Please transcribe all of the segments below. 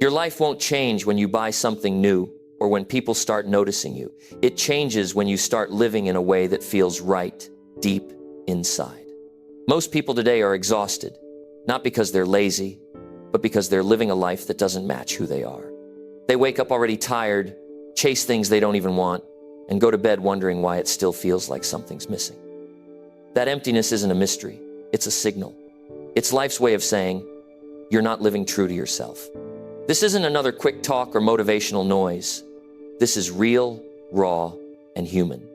Your life won't change when you buy something new or when people start noticing you. It changes when you start living in a way that feels right deep inside. Most people today are exhausted, not because they're lazy, but because they're living a life that doesn't match who they are. They wake up already tired, chase things they don't even want, and go to bed wondering why it still feels like something's missing. That emptiness isn't a mystery, it's a signal. It's life's way of saying, you're not living true to yourself. This isn't another quick talk or motivational noise. This is real, raw, and human.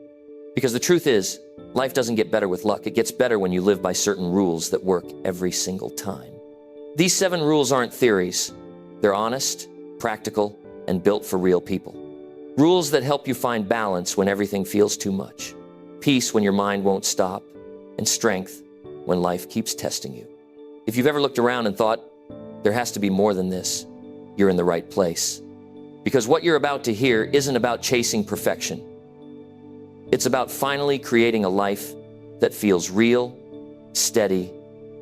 Because the truth is, life doesn't get better with luck. It gets better when you live by certain rules that work every single time. These 7 rules aren't theories. They're honest, practical, and built for real people. Rules that help you find balance when everything feels too much, peace when your mind won't stop, and strength when life keeps testing you. If you've ever looked around and thought, there has to be more than this, you're in the right place. Because what you're about to hear isn't about chasing perfection. It's about finally creating a life that feels real, steady,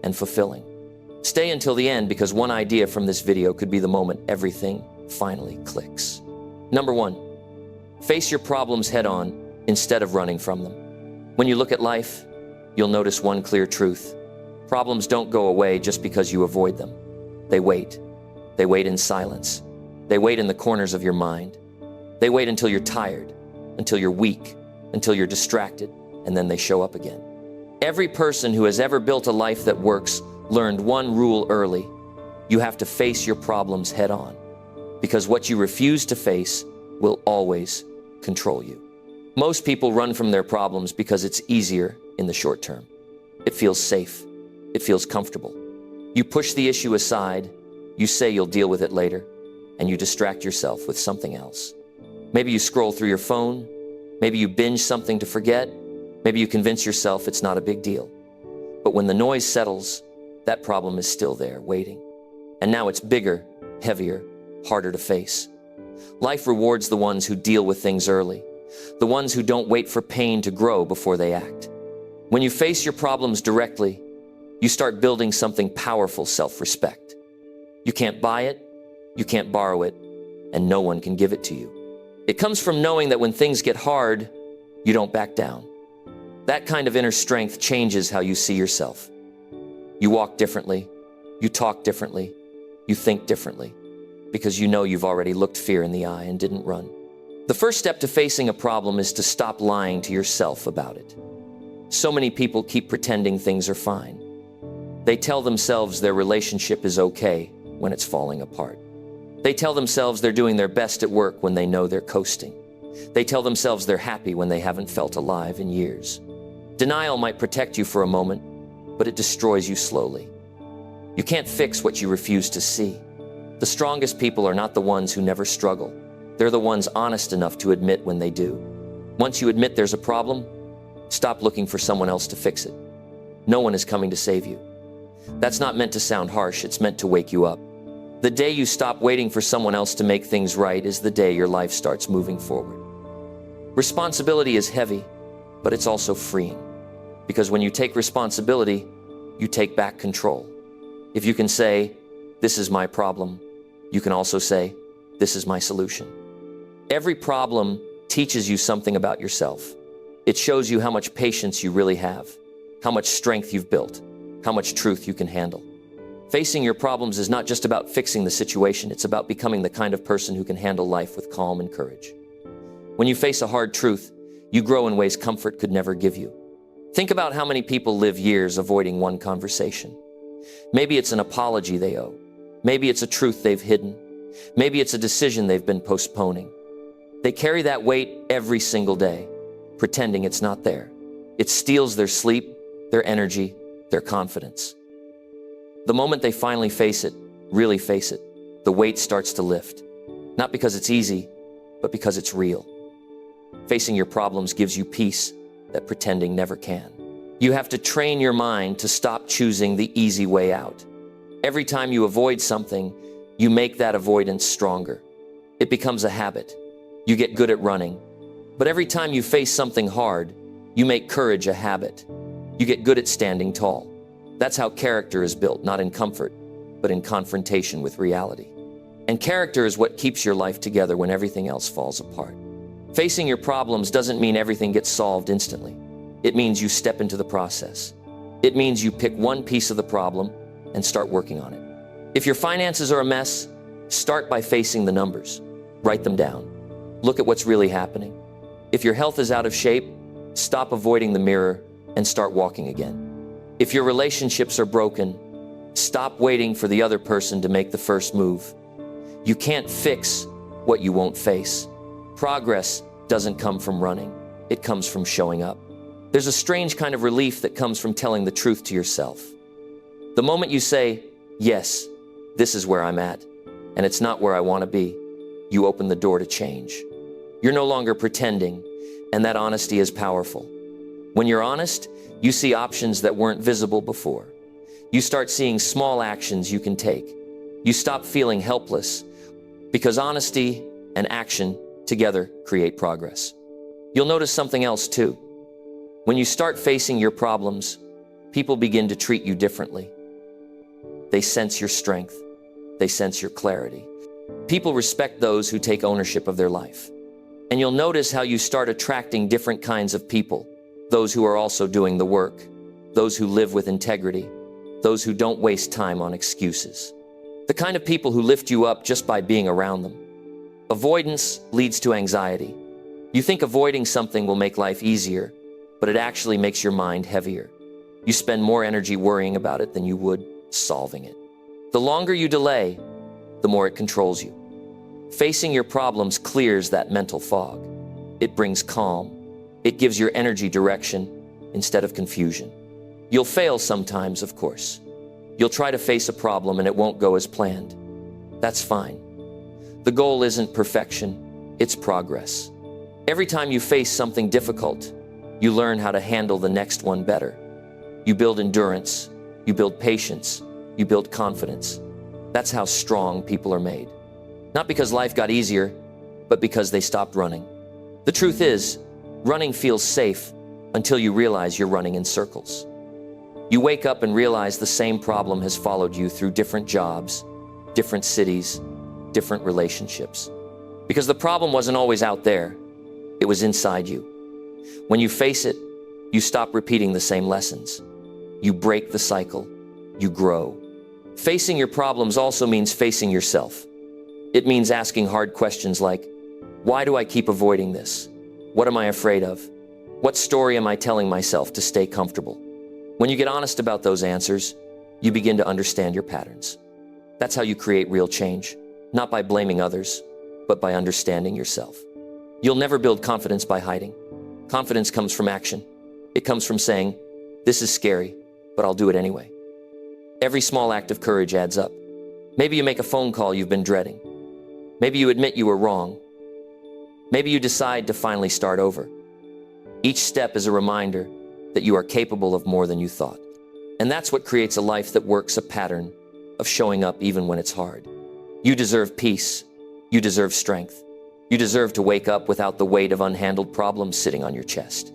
and fulfilling. Stay until the end because one idea from this video could be the moment everything finally clicks. Number 1, face your problems head on instead of running from them. When you look at life, you'll notice one clear truth. Problems don't go away just because you avoid them. They wait. They wait in silence. They wait in the corners of your mind. They wait until you're tired, until you're weak, until you're distracted, and then they show up again. Every person who has ever built a life that works learned one rule early. You have to face your problems head on, because what you refuse to face will always control you. Most people run from their problems because it's easier in the short term. It feels safe. It feels comfortable. You push the issue aside, you say you'll deal with it later, and you distract yourself with something else. Maybe you scroll through your phone, maybe you binge something to forget, maybe you convince yourself it's not a big deal. But when the noise settles, that problem is still there, waiting. And now it's bigger, heavier, harder to face. Life rewards the ones who deal with things early, the ones who don't wait for pain to grow before they act. When you face your problems directly, you start building something powerful, self-respect. You can't buy it, you can't borrow it, and no one can give it to you. It comes from knowing that when things get hard, you don't back down. That kind of inner strength changes how you see yourself. You walk differently, you talk differently, you think differently, because you know you've already looked fear in the eye and didn't run. The first step to facing a problem is to stop lying to yourself about it. So many people keep pretending things are fine. They tell themselves their relationship is okay when it's falling apart. They tell themselves they're doing their best at work when they know they're coasting. They tell themselves they're happy when they haven't felt alive in years. Denial might protect you for a moment, but it destroys you slowly. You can't fix what you refuse to see. The strongest people are not the ones who never struggle. They're the ones honest enough to admit when they do. Once you admit there's a problem, stop looking for someone else to fix it. No one is coming to save you. That's not meant to sound harsh, it's meant to wake you up. The day you stop waiting for someone else to make things right is the day your life starts moving forward. Responsibility is heavy, but it's also freeing. Because when you take responsibility, you take back control. If you can say, this is my problem, you can also say, this is my solution. Every problem teaches you something about yourself. It shows you how much patience you really have, how much strength you've built, how much truth you can handle. Facing your problems is not just about fixing the situation, it's about becoming the kind of person who can handle life with calm and courage. When you face a hard truth, you grow in ways comfort could never give you. Think about how many people live years avoiding one conversation. Maybe it's an apology they owe. Maybe it's a truth they've hidden. Maybe it's a decision they've been postponing. They carry that weight every single day, pretending it's not there. It steals their sleep, their energy, their confidence. The moment they finally face it, really face it, the weight starts to lift. Not because it's easy, but because it's real. Facing your problems gives you peace that pretending never can. You have to train your mind to stop choosing the easy way out. Every time you avoid something, you make that avoidance stronger. It becomes a habit. You get good at running. But every time you face something hard, you make courage a habit. You get good at standing tall. That's how character is built, not in comfort, but in confrontation with reality. And character is what keeps your life together when everything else falls apart. Facing your problems doesn't mean everything gets solved instantly. It means you step into the process. It means you pick one piece of the problem and start working on it. If your finances are a mess, start by facing the numbers. Write them down. Look at what's really happening. If your health is out of shape, stop avoiding the mirror and start walking again. If your relationships are broken, stop waiting for the other person to make the first move. You can't fix what you won't face. Progress doesn't come from running. It comes from showing up. There's a strange kind of relief that comes from telling the truth to yourself. The moment you say, yes, this is where I'm at, and it's not where I want to be, you open the door to change. You're no longer pretending, and that honesty is powerful. When you're honest, you see options that weren't visible before. You start seeing small actions you can take. You stop feeling helpless, because honesty and action together create progress. You'll notice something else too. When you start facing your problems, people begin to treat you differently. They sense your strength. They sense your clarity. People respect those who take ownership of their life. And you'll notice how you start attracting different kinds of people. Those who are also doing the work. Those who live with integrity. Those who don't waste time on excuses. The kind of people who lift you up just by being around them. Avoidance leads to anxiety. You think avoiding something will make life easier, but it actually makes your mind heavier. You spend more energy worrying about it than you would solving it. The longer you delay, the more it controls you. Facing your problems clears that mental fog. It brings calm. It gives your energy direction instead of confusion. You'll fail sometimes, of course. You'll try to face a problem and it won't go as planned. That's fine. The goal isn't perfection, it's progress. Every time you face something difficult, you learn how to handle the next one better. You build endurance, you build patience, you build confidence. That's how strong people are made. Not because life got easier, but because they stopped running. The truth is, running feels safe until you realize you're running in circles. You wake up and realize the same problem has followed you through different jobs, different cities, different relationships. Because the problem wasn't always out there, it was inside you. When you face it, you stop repeating the same lessons. You break the cycle, you grow. Facing your problems also means facing yourself. It means asking hard questions like, why do I keep avoiding this? What am I afraid of? What story am I telling myself to stay comfortable? When you get honest about those answers, you begin to understand your patterns. That's how you create real change, not by blaming others, but by understanding yourself. You'll never build confidence by hiding. Confidence comes from action. It comes from saying, this is scary, but I'll do it anyway. Every small act of courage adds up. Maybe you make a phone call you've been dreading. Maybe you admit you were wrong. Maybe you decide to finally start over. Each step is a reminder that you are capable of more than you thought. And that's what creates a life that works, a pattern of showing up even when it's hard. You deserve peace. You deserve strength. You deserve to wake up without the weight of unhandled problems sitting on your chest.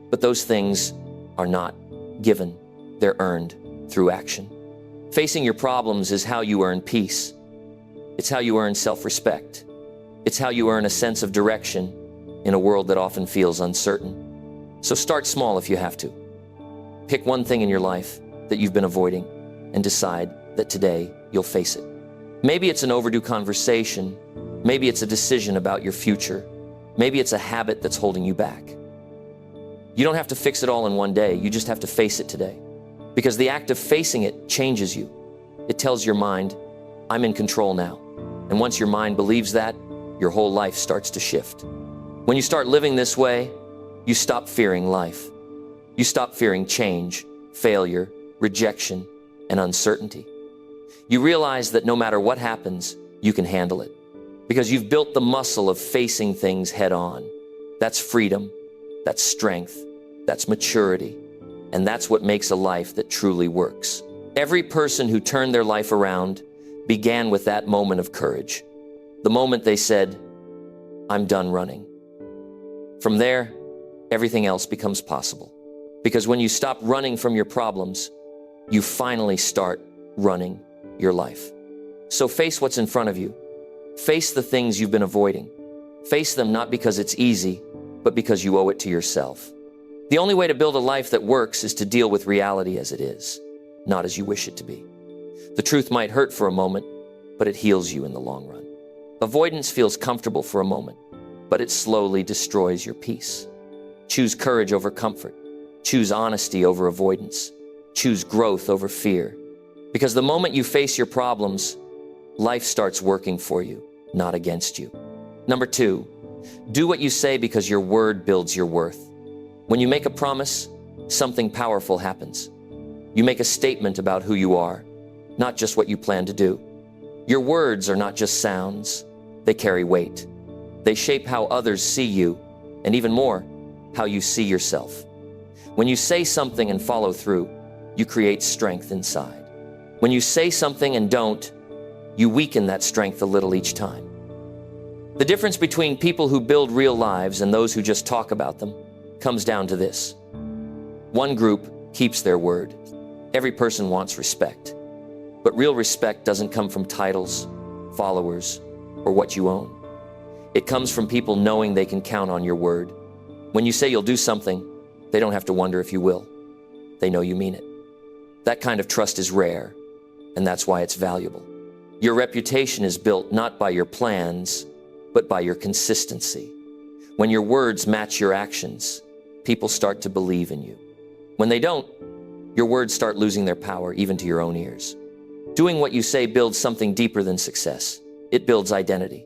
But those things are not given. They're earned through action. Facing your problems is how you earn peace. It's how you earn self-respect. It's how you earn a sense of direction in a world that often feels uncertain. So start small if you have to. Pick one thing in your life that you've been avoiding and decide that today you'll face it. Maybe it's an overdue conversation. Maybe it's a decision about your future. Maybe it's a habit that's holding you back. You don't have to fix it all in one day. You just have to face it today. Because the act of facing it changes you. It tells your mind, I'm in control now. And once your mind believes that, your whole life starts to shift. When you start living this way, you stop fearing life. You stop fearing change, failure, rejection, and uncertainty. You realize that no matter what happens, you can handle it. Because you've built the muscle of facing things head on. That's freedom, that's strength, that's maturity, and that's what makes a life that truly works. Every person who turned their life around began with that moment of courage. The moment they said, I'm done running. From there, everything else becomes possible. Because when you stop running from your problems, you finally start running your life. So face what's in front of you. Face the things you've been avoiding. Face them not because it's easy, but because you owe it to yourself. The only way to build a life that works is to deal with reality as it is, not as you wish it to be. The truth might hurt for a moment, but it heals you in the long run. Avoidance feels comfortable for a moment, but it slowly destroys your peace. Choose courage over comfort. Choose honesty over avoidance. Choose growth over fear. Because the moment you face your problems, life starts working for you, not against you. Number 2, do what you say because your word builds your worth. When you make a promise, something powerful happens. You make a statement about who you are, not just what you plan to do. Your words are not just sounds, they carry weight. They shape how others see you, and even more, how you see yourself. When you say something and follow through, you create strength inside. When you say something and don't, you weaken that strength a little each time. The difference between people who build real lives and those who just talk about them comes down to this. One group keeps their word. Every person wants respect. But real respect doesn't come from titles, followers, or what you own. It comes from people knowing they can count on your word. When you say you'll do something, they don't have to wonder if you will. They know you mean it. That kind of trust is rare, and that's why it's valuable. Your reputation is built not by your plans, but by your consistency. When your words match your actions, people start to believe in you. When they don't, your words start losing their power, even to your own ears. Doing what you say builds something deeper than success. It builds identity.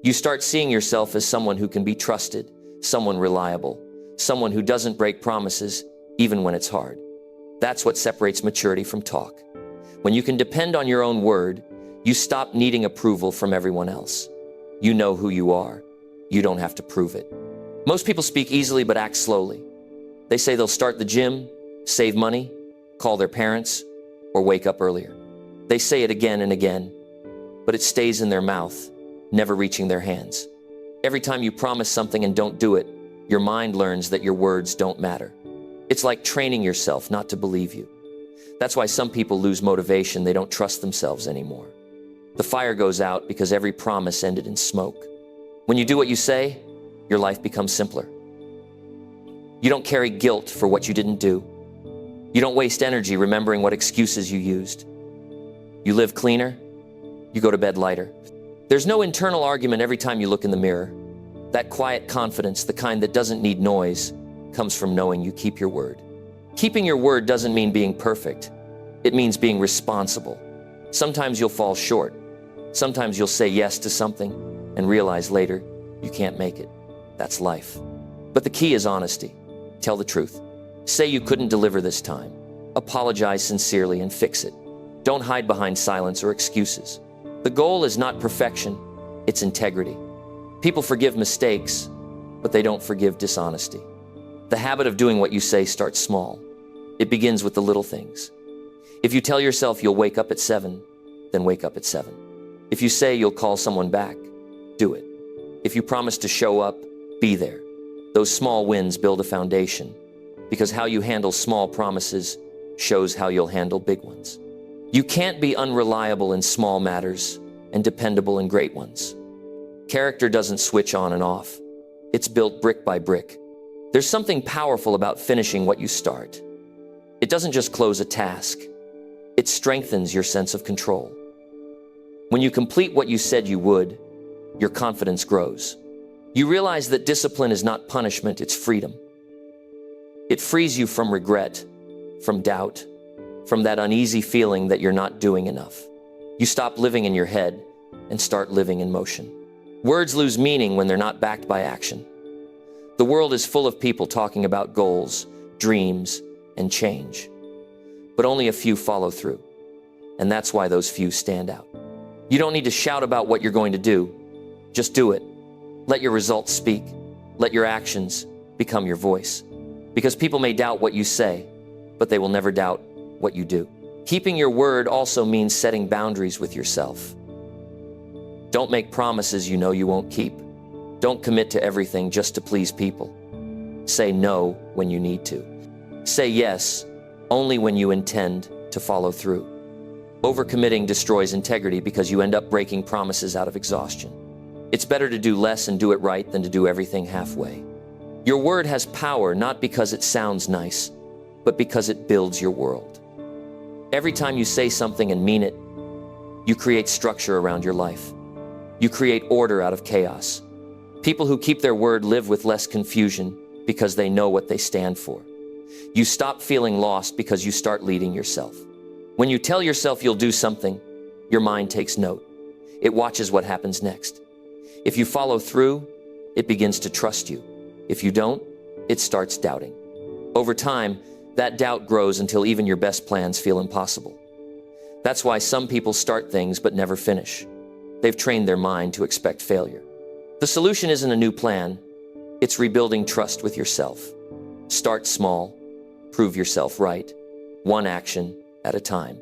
You start seeing yourself as someone who can be trusted, someone reliable, someone who doesn't break promises, even when it's hard. That's what separates maturity from talk. When you can depend on your own word, you stop needing approval from everyone else. You know who you are. You don't have to prove it. Most people speak easily but act slowly. They say they'll start the gym, save money, call their parents, or wake up earlier. They say it again and again, but it stays in their mouth, never reaching their hands. Every time you promise something and don't do it, your mind learns that your words don't matter. It's like training yourself not to believe you. That's why some people lose motivation. They don't trust themselves anymore. The fire goes out because every promise ended in smoke. When you do what you say, your life becomes simpler. You don't carry guilt for what you didn't do. You don't waste energy remembering what excuses you used. You live cleaner. You go to bed lighter. There's no internal argument every time you look in the mirror. That quiet confidence, the kind that doesn't need noise, comes from knowing you keep your word. Keeping your word doesn't mean being perfect. It means being responsible. Sometimes you'll fall short. Sometimes you'll say yes to something and realize later you can't make it. That's life. But the key is honesty. Tell the truth. Say you couldn't deliver this time. Apologize sincerely and fix it. Don't hide behind silence or excuses. The goal is not perfection, it's integrity. People forgive mistakes, but they don't forgive dishonesty. The habit of doing what you say starts small. It begins with the little things. If you tell yourself you'll wake up at 7, then wake up at 7. If you say you'll call someone back, do it. If you promise to show up, be there. Those small wins build a foundation, because how you handle small promises shows how you'll handle big ones. You can't be unreliable in small matters and dependable in great ones. Character doesn't switch on and off. It's built brick by brick. There's something powerful about finishing what you start. It doesn't just close a task. It strengthens your sense of control. When you complete what you said you would, your confidence grows. You realize that discipline is not punishment, it's freedom. It frees you from regret, from doubt, from that uneasy feeling that you're not doing enough. You stop living in your head and start living in motion. Words lose meaning when they're not backed by action. The world is full of people talking about goals, dreams, and change. But only a few follow through. And that's why those few stand out. You don't need to shout about what you're going to do. Just do it. Let your results speak. Let your actions become your voice. Because people may doubt what you say, but they will never doubt what you do. Keeping your word also means setting boundaries with yourself. Don't make promises you know you won't keep. Don't commit to everything just to please people. Say no when you need to. Say yes only when you intend to follow through. Overcommitting destroys integrity because you end up breaking promises out of exhaustion. It's better to do less and do it right than to do everything halfway. Your word has power not because it sounds nice, but because it builds your world. Every time you say something and mean it, you create structure around your life. You create order out of chaos. People who keep their word live with less confusion because they know what they stand for. You stop feeling lost because you start leading yourself. When you tell yourself you'll do something, your mind takes note. It watches what happens next. If you follow through, it begins to trust you. If you don't, it starts doubting. Over time, that doubt grows until even your best plans feel impossible. That's why some people start things but never finish. They've trained their mind to expect failure. The solution isn't a new plan, it's rebuilding trust with yourself. Start small, prove yourself right, one action at a time.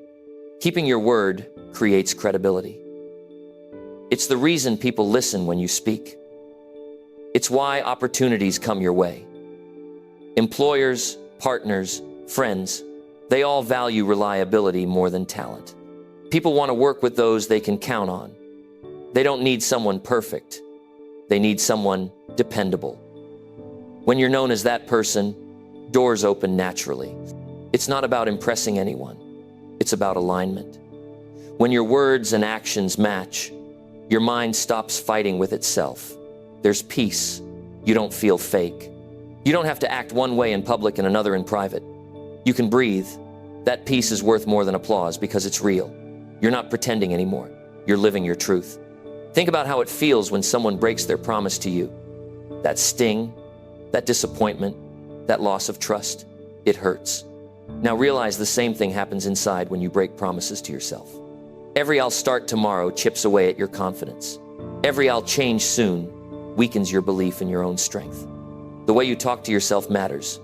Keeping your word creates credibility. It's the reason people listen when you speak. It's why opportunities come your way. Employers, partners, friends, they all value reliability more than talent. People want to work with those they can count on. They don't need someone perfect. They need someone dependable. When you're known as that person, doors open naturally. It's not about impressing anyone. It's about alignment. When your words and actions match, your mind stops fighting with itself. There's peace. You don't feel fake. You don't have to act one way in public and another in private. You can breathe. That peace is worth more than applause because it's real. You're not pretending anymore. You're living your truth. Think about how it feels when someone breaks their promise to you. That sting, that disappointment, that loss of trust, it hurts. Now realize the same thing happens inside when you break promises to yourself. Every "I'll start tomorrow" chips away at your confidence. Every "I'll change soon" weakens your belief in your own strength. The way you talk to yourself matters.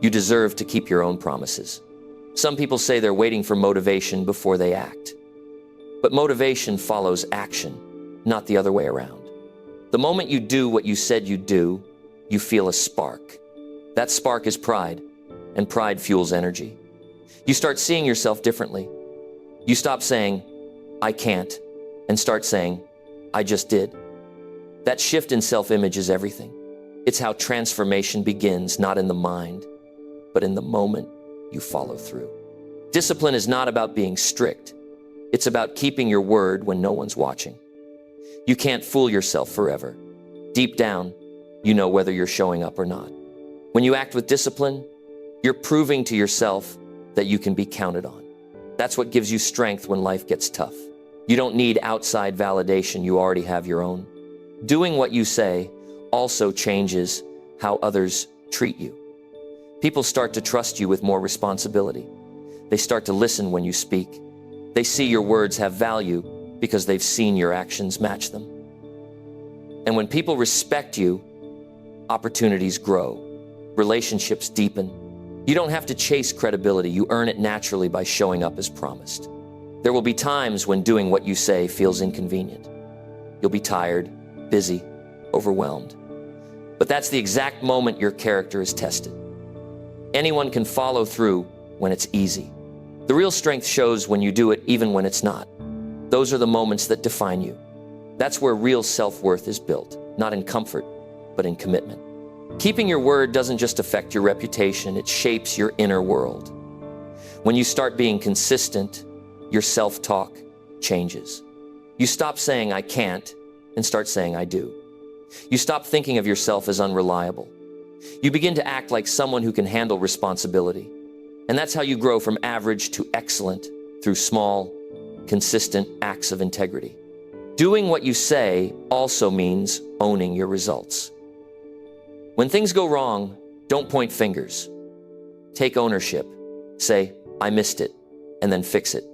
You deserve to keep your own promises. Some people say they're waiting for motivation before they act. But motivation follows action, not the other way around. The moment you do what you said you'd do, you feel a spark. That spark is pride, and pride fuels energy. You start seeing yourself differently. You stop saying, "I can't," and start saying, "I just did." That shift in self-image is everything. It's how transformation begins, not in the mind, but in the moment you follow through. Discipline is not about being strict. It's about keeping your word when no one's watching. You can't fool yourself forever. Deep down, you know whether you're showing up or not. When you act with discipline, you're proving to yourself that you can be counted on. That's what gives you strength when life gets tough. You don't need outside validation, you already have your own. Doing what you say also changes how others treat you. People start to trust you with more responsibility. They start to listen when you speak. They see your words have value because they've seen your actions match them. And when people respect you, opportunities grow, relationships deepen. You don't have to chase credibility, you earn it naturally by showing up as promised. There will be times when doing what you say feels inconvenient. You'll be tired, busy, overwhelmed. But that's the exact moment your character is tested. Anyone can follow through when it's easy. The real strength shows when you do it even when it's not. Those are the moments that define you. That's where real self-worth is built, not in comfort, but in commitment. Keeping your word doesn't just affect your reputation, it shapes your inner world. When you start being consistent, your self-talk changes. You stop saying "I can't" and start saying "I do." You stop thinking of yourself as unreliable. You begin to act like someone who can handle responsibility. And that's how you grow from average to excellent through small, consistent acts of integrity. Doing what you say also means owning your results. When things go wrong, don't point fingers. Take ownership. Say, "I missed it," and then fix it.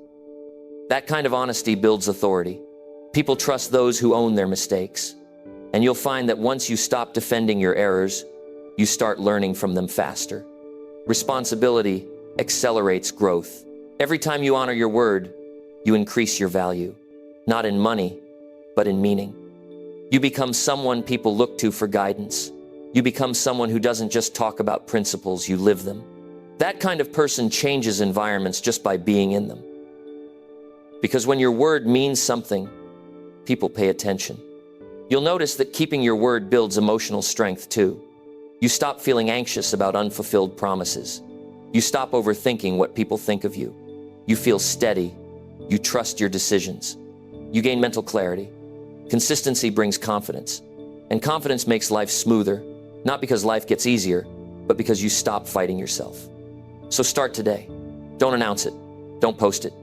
That kind of honesty builds authority. People trust those who own their mistakes. And you'll find that once you stop defending your errors, you start learning from them faster. Responsibility accelerates growth. Every time you honor your word, you increase your value, not in money, but in meaning. You become someone people look to for guidance. You become someone who doesn't just talk about principles, you live them. That kind of person changes environments just by being in them. Because when your word means something, people pay attention. You'll notice that keeping your word builds emotional strength too. You stop feeling anxious about unfulfilled promises. You stop overthinking what people think of you. You feel steady. You trust your decisions. You gain mental clarity. Consistency brings confidence. And confidence makes life smoother, not because life gets easier, but because you stop fighting yourself. So start today. Don't announce it. Don't post it.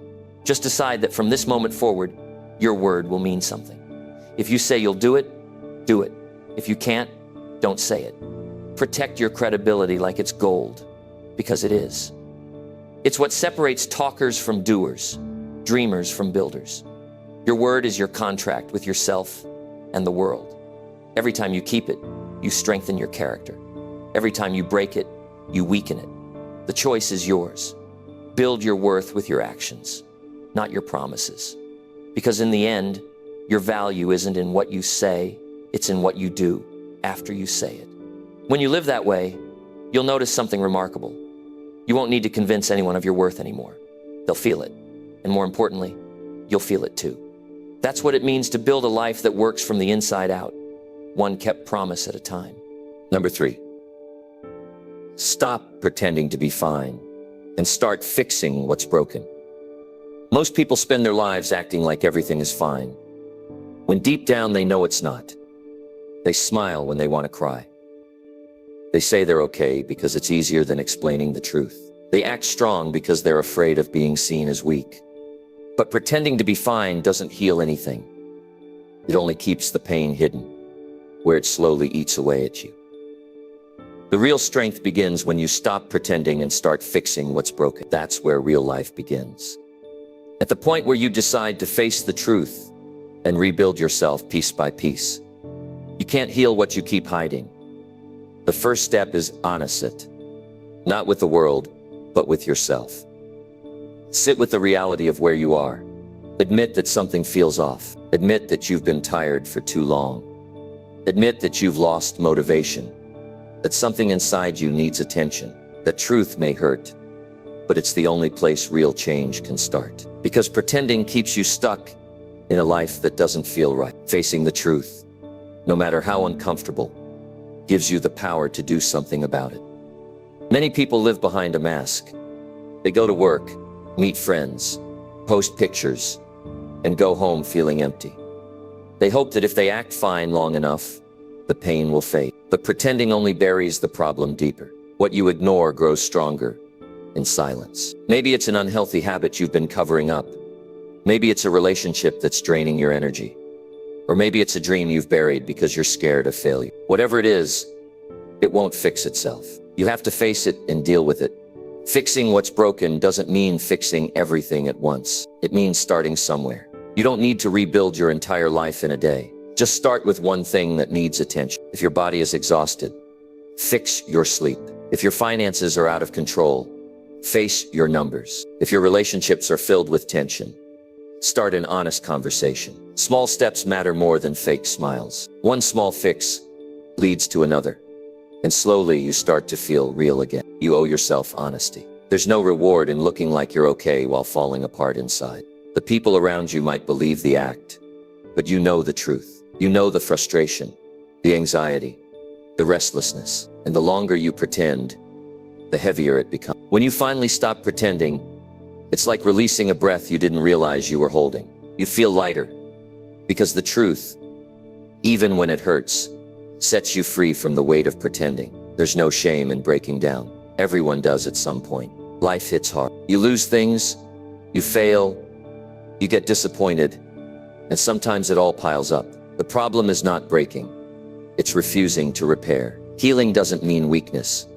Just decide that from this moment forward, your word will mean something. If you say you'll do it, do it. If you can't, don't say it. Protect your credibility like it's gold, because it is. It's what separates talkers from doers, dreamers from builders. Your word is your contract with yourself and the world. Every time you keep it, you strengthen your character. Every time you break it, you weaken it. The choice is yours. Build your worth with your actions, not your promises. Because in the end, your value isn't in what you say, it's in what you do after you say it. When you live that way, you'll notice something remarkable. You won't need to convince anyone of your worth anymore. They'll feel it. And more importantly, you'll feel it too. That's what it means to build a life that works from the inside out, one kept promise at a time. Number 3, stop pretending to be fine and start fixing what's broken. Most people spend their lives acting like everything is fine, when deep down they know it's not. They smile when they want to cry. They say they're okay because it's easier than explaining the truth. They act strong because they're afraid of being seen as weak. But pretending to be fine doesn't heal anything. It only keeps the pain hidden, where it slowly eats away at you. The real strength begins when you stop pretending and start fixing what's broken. That's where real life begins. At the point where you decide to face the truth and rebuild yourself piece by piece. You can't heal what you keep hiding. The first step is honest it, not with the world, but with yourself. Sit with the reality of where you are. Admit that something feels off. Admit that you've been tired for too long. Admit that you've lost motivation, that something inside you needs attention, that truth may hurt, but it's the only place real change can start. Because pretending keeps you stuck in a life that doesn't feel right. Facing the truth, no matter how uncomfortable, gives you the power to do something about it. Many people live behind a mask. They go to work, meet friends, post pictures, and go home feeling empty. They hope that if they act fine long enough, the pain will fade. But pretending only buries the problem deeper. What you ignore grows stronger in silence. Maybe it's an unhealthy habit you've been covering up. Maybe it's a relationship that's draining your energy. Or maybe it's a dream you've buried because you're scared of failure. Whatever it is, it won't fix itself. You have to face it and deal with it. Fixing what's broken doesn't mean fixing everything at once. It means starting somewhere. You don't need to rebuild your entire life in a day. Just start with one thing that needs attention. If your body is exhausted, fix your sleep. If your finances are out of control, face your numbers. If your relationships are filled with tension, start an honest conversation. Small steps matter more than fake smiles. One small fix leads to another, and slowly you start to feel real again. You owe yourself honesty. There's no reward in looking like you're okay while falling apart inside. The people around you might believe the act, but you know the truth. You know the frustration, the anxiety, the restlessness, and the longer you pretend, the heavier it becomes. When you finally stop pretending, it's like releasing a breath you didn't realize you were holding. You feel lighter, because the truth, even when it hurts, sets you free from the weight of pretending. There's no shame in breaking down. Everyone does at some point. Life hits hard. You lose things, you fail, you get disappointed, and sometimes it all piles up. The problem is not breaking. It's refusing to repair. Healing doesn't mean weakness.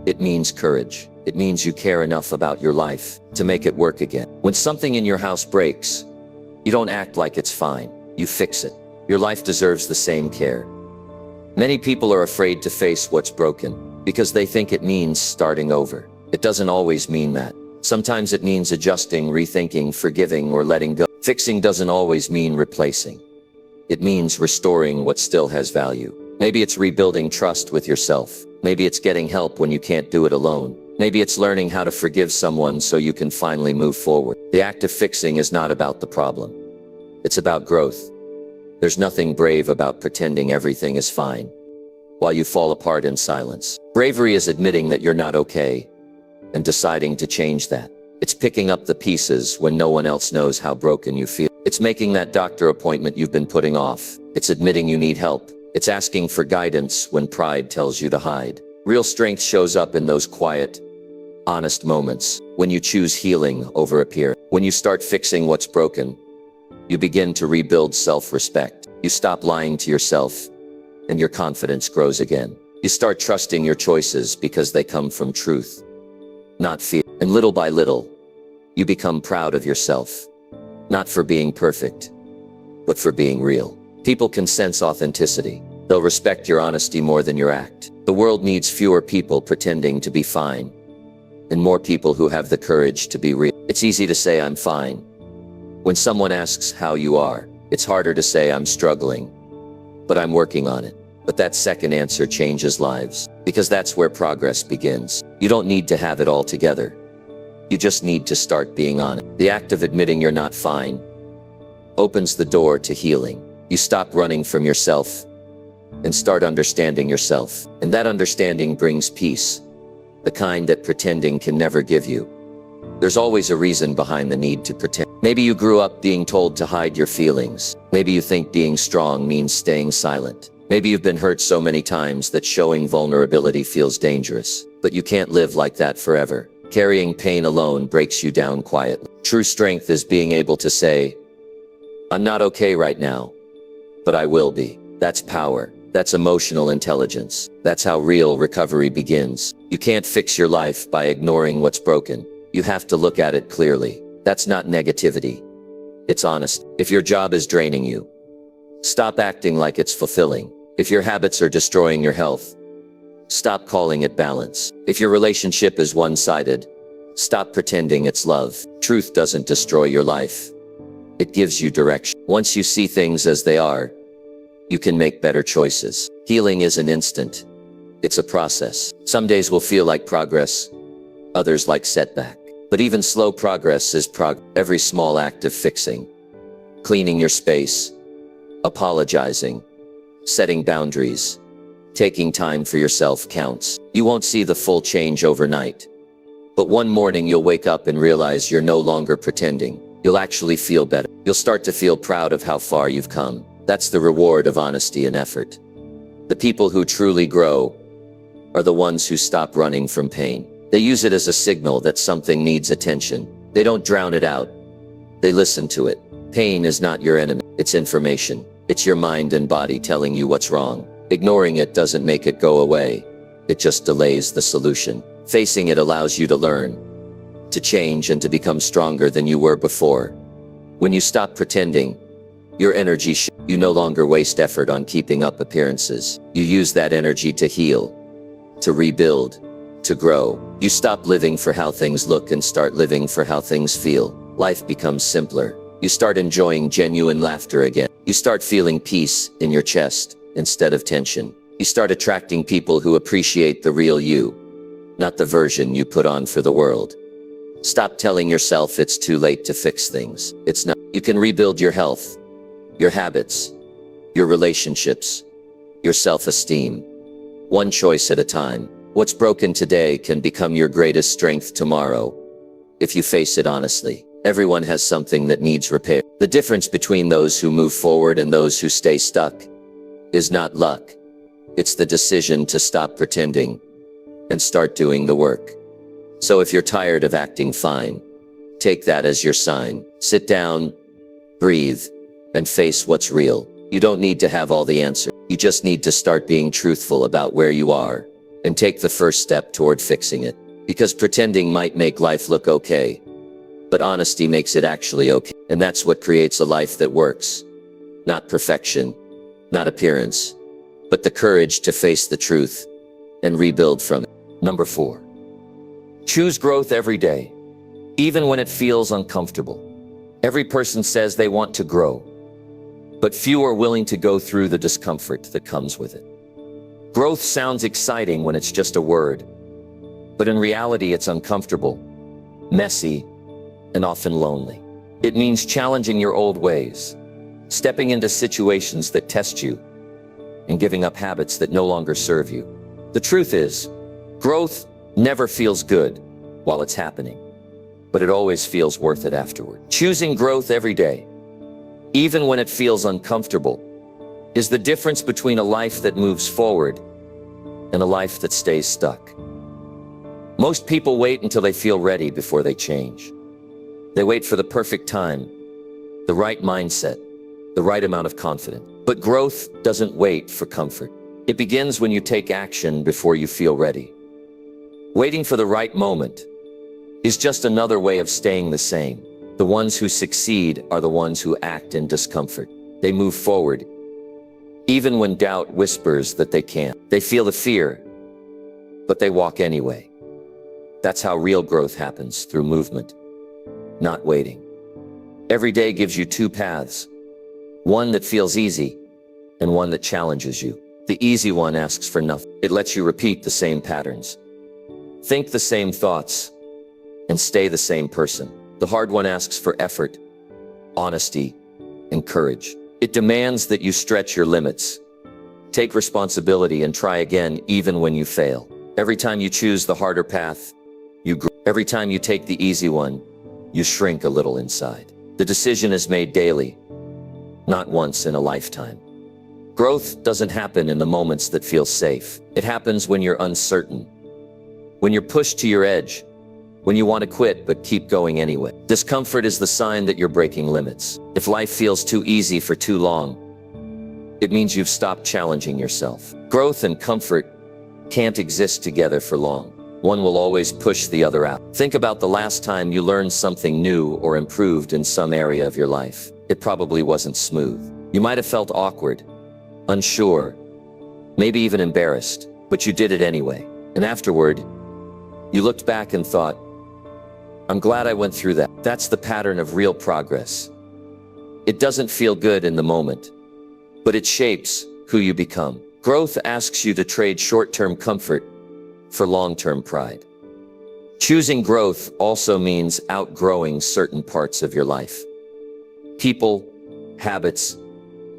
It means courage. It means you care enough about your life to make it work again. When something in your house breaks, you don't act like it's fine. You fix it. Your life deserves the same care. Many people are afraid to face what's broken because they think it means starting over. It doesn't always mean that. Sometimes it means adjusting, rethinking, forgiving, or letting go. Fixing doesn't always mean replacing. It means restoring what still has value. Maybe it's rebuilding trust with yourself. Maybe it's getting help when you can't do it alone. Maybe it's learning how to forgive someone so you can finally move forward. The act of fixing is not about the problem. It's about growth. There's nothing brave about pretending everything is fine while you fall apart in silence. Bravery is admitting that you're not okay and deciding to change that. It's picking up the pieces when no one else knows how broken you feel. It's making that doctor appointment you've been putting off. It's admitting you need help. It's asking for guidance when pride tells you to hide. Real strength shows up in those quiet, honest moments, when you choose healing over appearance. When you start fixing what's broken, you begin to rebuild self-respect. You stop lying to yourself, and your confidence grows again. You start trusting your choices because they come from truth, not fear. And little by little, you become proud of yourself, not for being perfect, but for being real. People can sense authenticity. They'll respect your honesty more than your act. The world needs fewer people pretending to be fine, and more people who have the courage to be real. It's easy to say I'm fine. When someone asks how you are, it's harder to say I'm struggling, but I'm working on it. But that second answer changes lives, because that's where progress begins. You don't need to have it all together. You just need to start being honest. The act of admitting you're not fine opens the door to healing. You stop running from yourself and start understanding yourself. And that understanding brings peace, the kind that pretending can never give you. There's always a reason behind the need to pretend. Maybe you grew up being told to hide your feelings. Maybe you think being strong means staying silent. Maybe you've been hurt so many times that showing vulnerability feels dangerous. But you can't live like that forever. Carrying pain alone breaks you down quietly. True strength is being able to say, I'm not okay right now, but I will be. That's power. That's emotional intelligence. That's how real recovery begins. You can't fix your life by ignoring what's broken. You have to look at it clearly. That's not negativity. It's honest. If your job is draining you, stop acting like it's fulfilling. If your habits are destroying your health, stop calling it balance. If your relationship is one-sided, stop pretending it's love. Truth doesn't destroy your life. It gives you direction. Once you see things as they are, you can make better choices. Healing isn't instant. It's a process. Some days will feel like progress, others like setback. But even slow progress is progress. Every small act of fixing, cleaning your space, apologizing, setting boundaries, taking time for yourself counts. You won't see the full change overnight. But one morning you'll wake up and realize you're no longer pretending. You'll actually feel better. You'll start to feel proud of how far you've come. That's the reward of honesty and effort. The people who truly grow are the ones who stop running from pain. They use it as a signal that something needs attention. They don't drown it out. They listen to it. Pain is not your enemy. It's information. It's your mind and body telling you what's wrong. Ignoring it doesn't make it go away. It just delays the solution. Facing it allows you to learn, to change, and to become stronger than you were before. When you stop pretending, your energy shifts. You no longer waste effort on keeping up appearances. You use that energy to heal, to rebuild, to grow. You stop living for how things look and start living for how things feel. Life becomes simpler. You start enjoying genuine laughter again. You start feeling peace in your chest instead of tension. You start attracting people who appreciate the real you, not the version you put on for the world. Stop telling yourself it's too late to fix things. It's not. You can rebuild your health, your habits, your relationships, your self-esteem, one choice at a time. What's broken today can become your greatest strength tomorrow, if you face it honestly. Everyone has something that needs repair. The difference between those who move forward and those who stay stuck is not luck. It's the decision to stop pretending and start doing the work. So if you're tired of acting fine, take that as your sign. Sit down, breathe, and face what's real. You don't need to have all the answers. You just need to start being truthful about where you are and take the first step toward fixing it. Because pretending might make life look okay, but honesty makes it actually okay. And that's what creates a life that works. Not perfection, not appearance, but the courage to face the truth and rebuild from it. Number 4. Choose growth every day, even when it feels uncomfortable. Every person says they want to grow, but few are willing to go through the discomfort that comes with it. Growth sounds exciting when it's just a word, But in reality, it's uncomfortable, messy, and often lonely. It means challenging your old ways, stepping into situations that test you, and giving up habits that no longer serve you. The truth is, growth never feels good while it's happening, but it always feels worth it afterward. Choosing growth every day, even when it feels uncomfortable, is the difference between a life that moves forward and a life that stays stuck. Most people wait until they feel ready before they change. They wait for the perfect time, the right mindset, the right amount of confidence. But growth doesn't wait for comfort. It begins when you take action before you feel ready. Waiting for the right moment is just another way of staying the same. The ones who succeed are the ones who act in discomfort. They move forward, even when doubt whispers that they can't. They feel the fear, but they walk anyway. That's how real growth happens, through movement, not waiting. Every day gives you two paths, one that feels easy and one that challenges you. The easy one asks for nothing. It lets you repeat the same patterns, think the same thoughts, and stay the same person. The hard one asks for effort, honesty, and courage. It demands that you stretch your limits, take responsibility, and try again even when you fail. Every time you choose the harder path, you grow. Every time you take the easy one, you shrink a little inside. The decision is made daily, not once in a lifetime. Growth doesn't happen in the moments that feel safe. It happens when you're uncertain, when you're pushed to your edge, when you want to quit but keep going anyway. Discomfort is the sign that you're breaking limits. If life feels too easy for too long, it means you've stopped challenging yourself. Growth and comfort can't exist together for long. One will always push the other out. Think about the last time you learned something new or improved in some area of your life. It probably wasn't smooth. You might have felt awkward, unsure, maybe even embarrassed, but you did it anyway. And afterward, you looked back and thought, I'm glad I went through that. That's the pattern of real progress. It doesn't feel good in the moment, but it shapes who you become. Growth asks you to trade short-term comfort for long-term pride. Choosing growth also means outgrowing certain parts of your life. People, habits,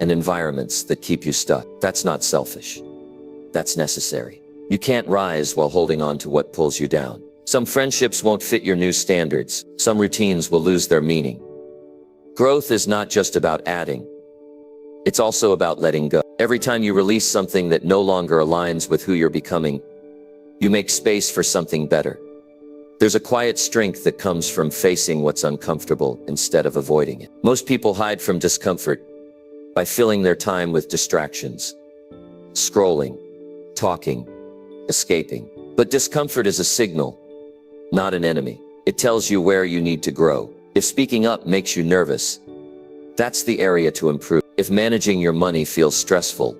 and environments that keep you stuck. That's not selfish. That's necessary. You can't rise while holding on to what pulls you down. Some friendships won't fit your new standards. Some routines will lose their meaning. Growth is not just about adding. It's also about letting go. Every time you release something that no longer aligns with who you're becoming, you make space for something better. There's a quiet strength that comes from facing what's uncomfortable instead of avoiding it. Most people hide from discomfort by filling their time with distractions, scrolling, talking, escaping. But discomfort is a signal, not an enemy. It tells you where you need to grow. If speaking up makes you nervous, that's the area to improve. If managing your money feels stressful,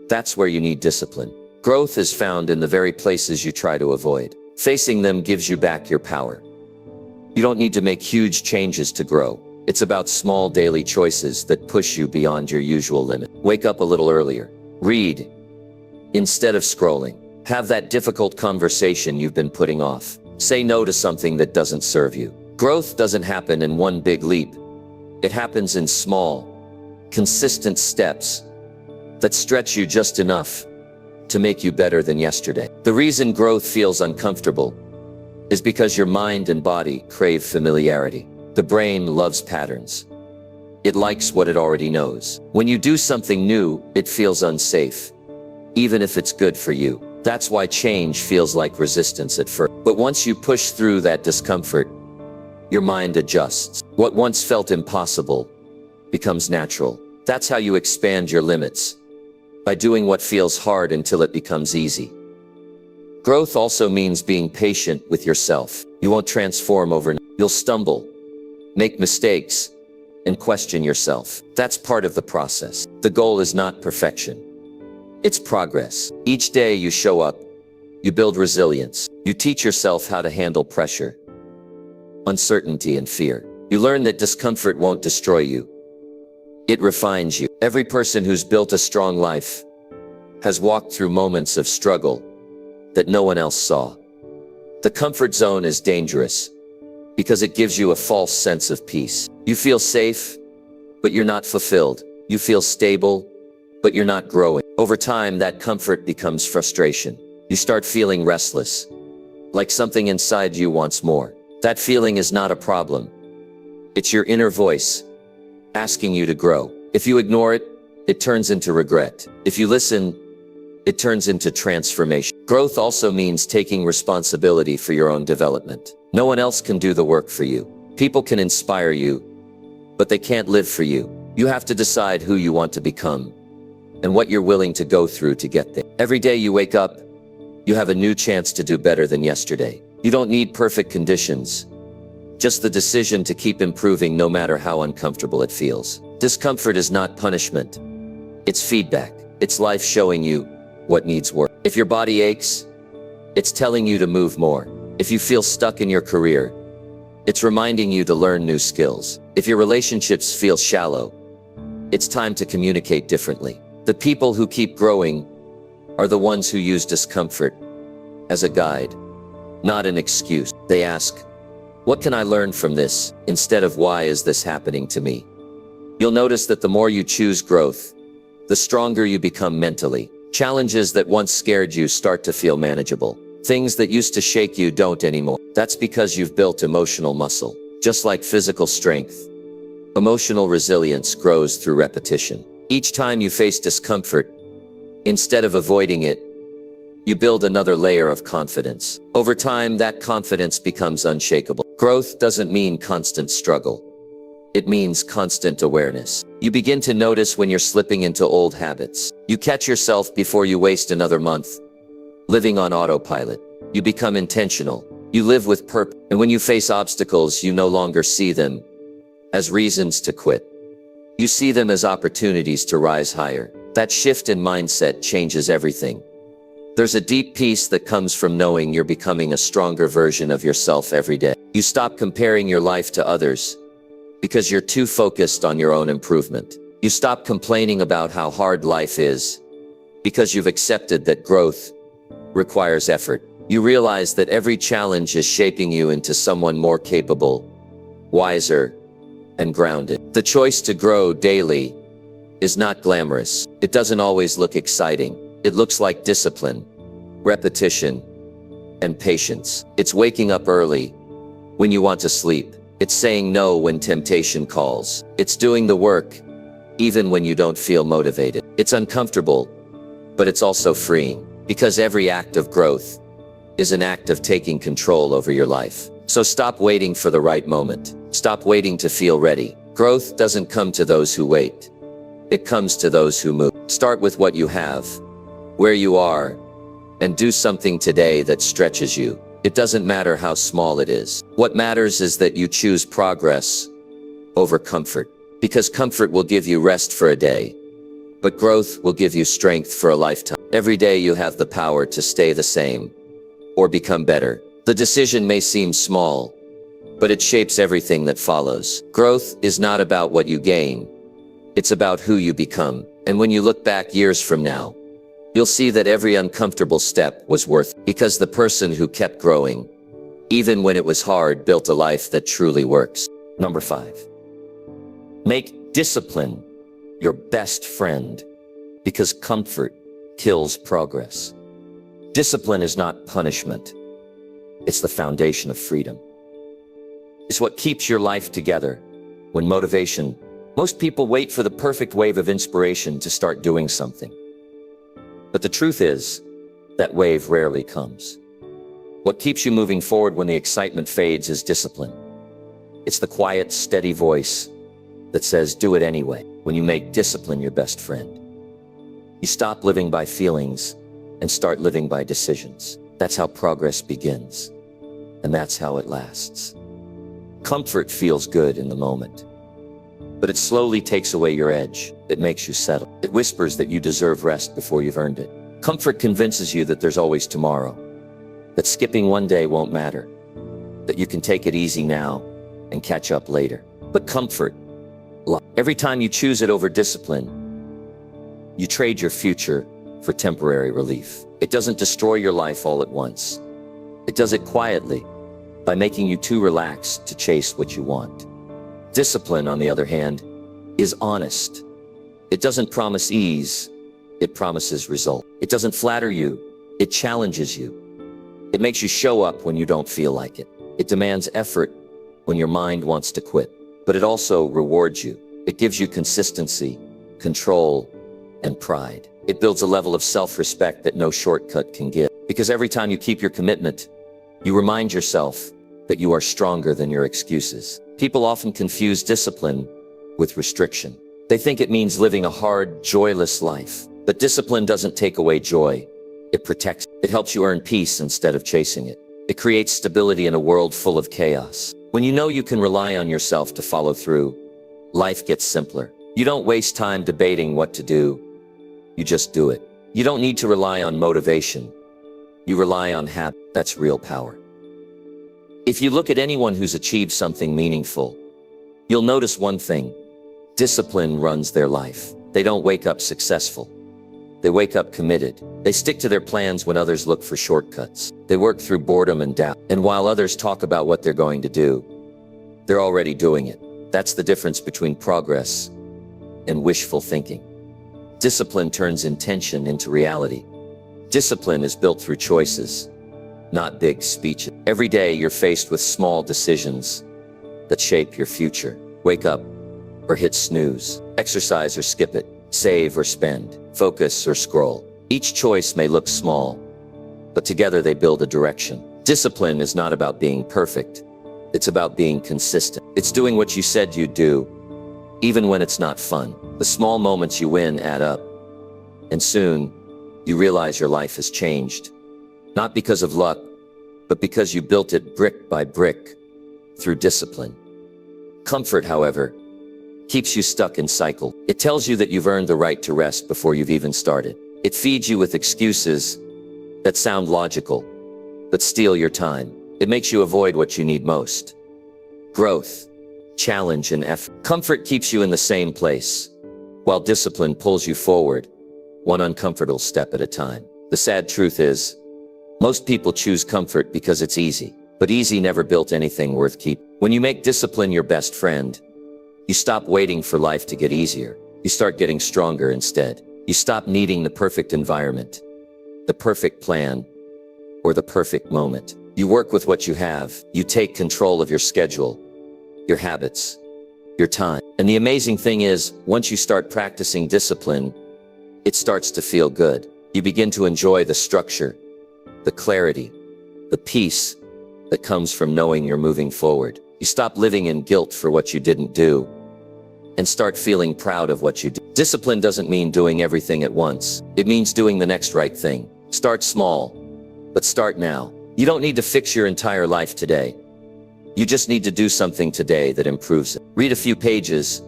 that's where you need discipline. Growth is found in the very places you try to avoid. Facing them gives you back your power. You don't need to make huge changes to grow. It's about small daily choices that push you beyond your usual limit. Wake up a little earlier. Read instead of scrolling. Have that difficult conversation you've been putting off. Say no to something that doesn't serve you. Growth doesn't happen in one big leap. It happens in small, consistent steps that stretch you just enough to make you better than yesterday. The reason growth feels uncomfortable is because your mind and body crave familiarity. The brain loves patterns. It likes what it already knows. When you do something new, it feels unsafe, even if it's good for you. That's why change feels like resistance at first. But once you push through that discomfort, your mind adjusts. What once felt impossible becomes natural. That's how you expand your limits, by doing what feels hard until it becomes easy. Growth also means being patient with yourself. You won't transform overnight. You'll stumble, make mistakes, and question yourself. That's part of the process. The goal is not perfection. It's progress. Each day you show up, you build resilience. You teach yourself how to handle pressure, uncertainty, and fear. You learn that discomfort won't destroy you. It refines you. Every person who's built a strong life has walked through moments of struggle that no one else saw. The comfort zone is dangerous because it gives you a false sense of peace. You feel safe, but you're not fulfilled. You feel stable, but you're not growing. Over time, that comfort becomes frustration. You start feeling restless, like something inside you wants more. That feeling is not a problem. It's your inner voice asking you to grow. If you ignore it, it turns into regret. If you listen, it turns into transformation. Growth also means taking responsibility for your own development. No one else can do the work for you. People can inspire you, but they can't live for you. You have to decide who you want to become and what you're willing to go through to get there. Every day you wake up, you have a new chance to do better than yesterday. You don't need perfect conditions, just the decision to keep improving no matter how uncomfortable it feels. Discomfort is not punishment. It's feedback. It's life showing you what needs work. If your body aches, it's telling you to move more. If you feel stuck in your career, it's reminding you to learn new skills. If your relationships feel shallow, it's time to communicate differently. The people who keep growing are the ones who use discomfort as a guide, not an excuse. They ask, what can I learn from this, instead of why is this happening to me? You'll notice that the more you choose growth, the stronger you become mentally. Challenges that once scared you start to feel manageable. Things that used to shake you don't anymore. That's because you've built emotional muscle. Just like physical strength, emotional resilience grows through repetition. Each time you face discomfort, instead of avoiding it, you build another layer of confidence. Over time, that confidence becomes unshakable. Growth doesn't mean constant struggle. It means constant awareness. You begin to notice when you're slipping into old habits. You catch yourself before you waste another month living on autopilot. You become intentional. You live with purpose. And when you face obstacles, you no longer see them as reasons to quit. You see them as opportunities to rise higher. That shift in mindset changes everything. There's a deep peace that comes from knowing you're becoming a stronger version of yourself every day. You stop comparing your life to others because you're too focused on your own improvement. You stop complaining about how hard life is because you've accepted that growth requires effort. You realize that every challenge is shaping you into someone more capable, wiser, and grounded. The choice to grow daily is not glamorous. It doesn't always look exciting. It looks like discipline, repetition, and patience. It's waking up early when you want to sleep. It's saying no when temptation calls. It's doing the work even when you don't feel motivated. It's uncomfortable, but it's also freeing, because every act of growth is an act of taking control over your life. So stop waiting for the right moment. Stop waiting to feel ready. Growth doesn't come to those who wait. It comes to those who move. Start with what you have, where you are, and do something today that stretches you. It doesn't matter how small it is. What matters is that you choose progress over comfort, because comfort will give you rest for a day, but growth will give you strength for a lifetime. Every day you have the power to stay the same or become better. The decision may seem small, but it shapes everything that follows. Growth is not about what you gain. It's about who you become. And when you look back years from now, you'll see that every uncomfortable step was worth it, because the person who kept growing, even when it was hard, built a life that truly works. Number 5. Make discipline your best friend, because comfort kills progress. Discipline is not punishment. It's the foundation of freedom. It's what keeps your life together when motivation. Most people wait for the perfect wave of inspiration to start doing something. But the truth is, that wave rarely comes. What keeps you moving forward when the excitement fades is discipline. It's the quiet, steady voice that says, do it anyway. When you make discipline your best friend, you stop living by feelings and start living by decisions. That's how progress begins, and that's how it lasts. Comfort feels good in the moment, but it slowly takes away your edge. It makes you settle. It whispers that you deserve rest before you've earned it. Comfort convinces you that there's always tomorrow, that skipping one day won't matter, that you can take it easy now and catch up later. But comfort, every time you choose it over discipline, you trade your future for temporary relief. It doesn't destroy your life all at once. It does it quietly, by making you too relaxed to chase what you want. Discipline, on the other hand, is honest. It doesn't promise ease, it promises result. It doesn't flatter you, it challenges you. It makes you show up when you don't feel like it. It demands effort when your mind wants to quit. But it also rewards you. It gives you consistency, control, and pride. It builds a level of self-respect that no shortcut can give. Because every time you keep your commitment, you remind yourself that you are stronger than your excuses. People often confuse discipline with restriction. They think it means living a hard, joyless life. But discipline doesn't take away joy. It protects. It helps you earn peace instead of chasing it. It creates stability in a world full of chaos. When you know you can rely on yourself to follow through, life gets simpler. You don't waste time debating what to do. You just do it. You don't need to rely on motivation. You rely on habit. That's real power. If you look at anyone who's achieved something meaningful, you'll notice one thing. Discipline runs their life. They don't wake up successful. They wake up committed. They stick to their plans when others look for shortcuts. They work through boredom and doubt. And while others talk about what they're going to do, they're already doing it. That's the difference between progress and wishful thinking. Discipline turns intention into reality. Discipline is built through choices, not big speeches. Every day you're faced with small decisions that shape your future. Wake up or hit snooze. Exercise or skip it. Save or spend. Focus or scroll. Each choice may look small, but together they build a direction. Discipline is not about being perfect. It's about being consistent. It's doing what you said you'd do, even when it's not fun. The small moments you win add up, and soon you realize your life has changed. Not because of luck, but because you built it brick by brick through discipline. Comfort, however, keeps you stuck in cycle. It tells you that you've earned the right to rest before you've even started. It feeds you with excuses that sound logical, but steal your time. It makes you avoid what you need most. Growth, challenge, and effort. Comfort keeps you in the same place, while discipline pulls you forward, one uncomfortable step at a time. The sad truth is, most people choose comfort because it's easy, but easy never built anything worth keeping. When you make discipline your best friend, you stop waiting for life to get easier. You start getting stronger instead. You stop needing the perfect environment, the perfect plan, or the perfect moment. You work with what you have. You take control of your schedule, your habits, your time. And the amazing thing is, once you start practicing discipline, it starts to feel good. You begin to enjoy the structure, the clarity, the peace that comes from knowing you're moving forward. You stop living in guilt for what you didn't do and start feeling proud of what you do. Discipline doesn't mean doing everything at once. It means doing the next right thing. Start small, but start now. You don't need to fix your entire life today. You just need to do something today that improves it. Read a few pages,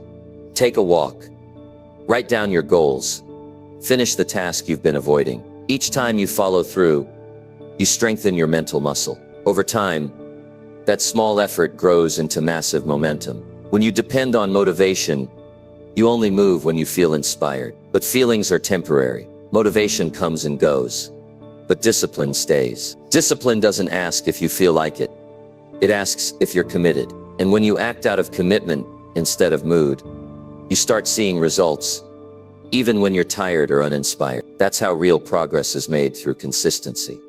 take a walk, write down your goals, finish the task you've been avoiding. Each time you follow through, you strengthen your mental muscle. Over time, that small effort grows into massive momentum. When you depend on motivation, you only move when you feel inspired. But feelings are temporary. Motivation comes and goes, but discipline stays. Discipline doesn't ask if you feel like it. It asks if you're committed. And when you act out of commitment instead of mood, you start seeing results, even when you're tired or uninspired. That's how real progress is made, through consistency,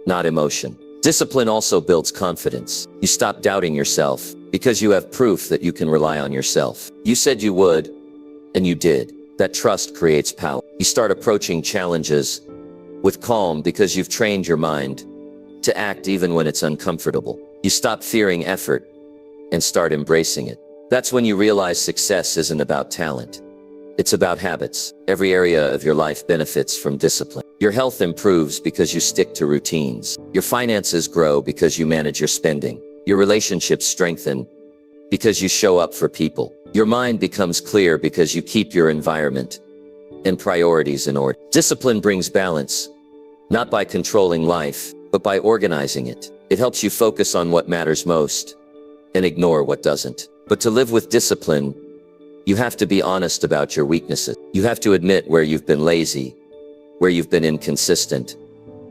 not emotion. Discipline also builds confidence. You stop doubting yourself because you have proof that you can rely on yourself. You said you would, and you did. That trust creates power. You start approaching challenges with calm because you've trained your mind to act even when it's uncomfortable. You stop fearing effort and start embracing it. That's when you realize success isn't about talent. It's about habits. Every area of your life benefits from discipline. Your health improves because you stick to routines. Your finances grow because you manage your spending. Your relationships strengthen because you show up for people. Your mind becomes clear because you keep your environment and priorities in order. Discipline brings balance, not by controlling life, but by organizing it. It helps you focus on what matters most and ignore what doesn't. But to live with discipline, you have to be honest about your weaknesses. You have to admit where you've been lazy, where you've been inconsistent,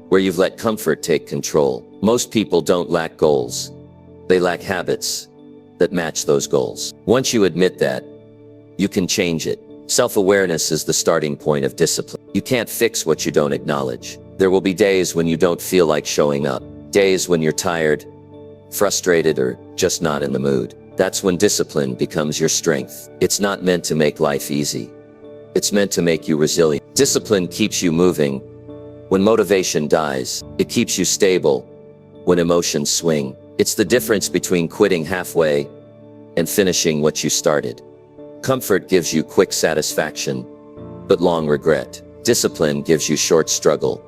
where you've let comfort take control. Most people don't lack goals. They lack habits that match those goals. Once you admit that, you can change it. Self-awareness is the starting point of discipline. You can't fix what you don't acknowledge. There will be days when you don't feel like showing up. Days when you're tired, frustrated, or just not in the mood. That's when discipline becomes your strength. It's not meant to make life easy. It's meant to make you resilient. Discipline keeps you moving. When motivation dies, it keeps you stable. When emotions swing, it's the difference between quitting halfway and finishing what you started. Comfort gives you quick satisfaction, but long regret. Discipline gives you short struggle,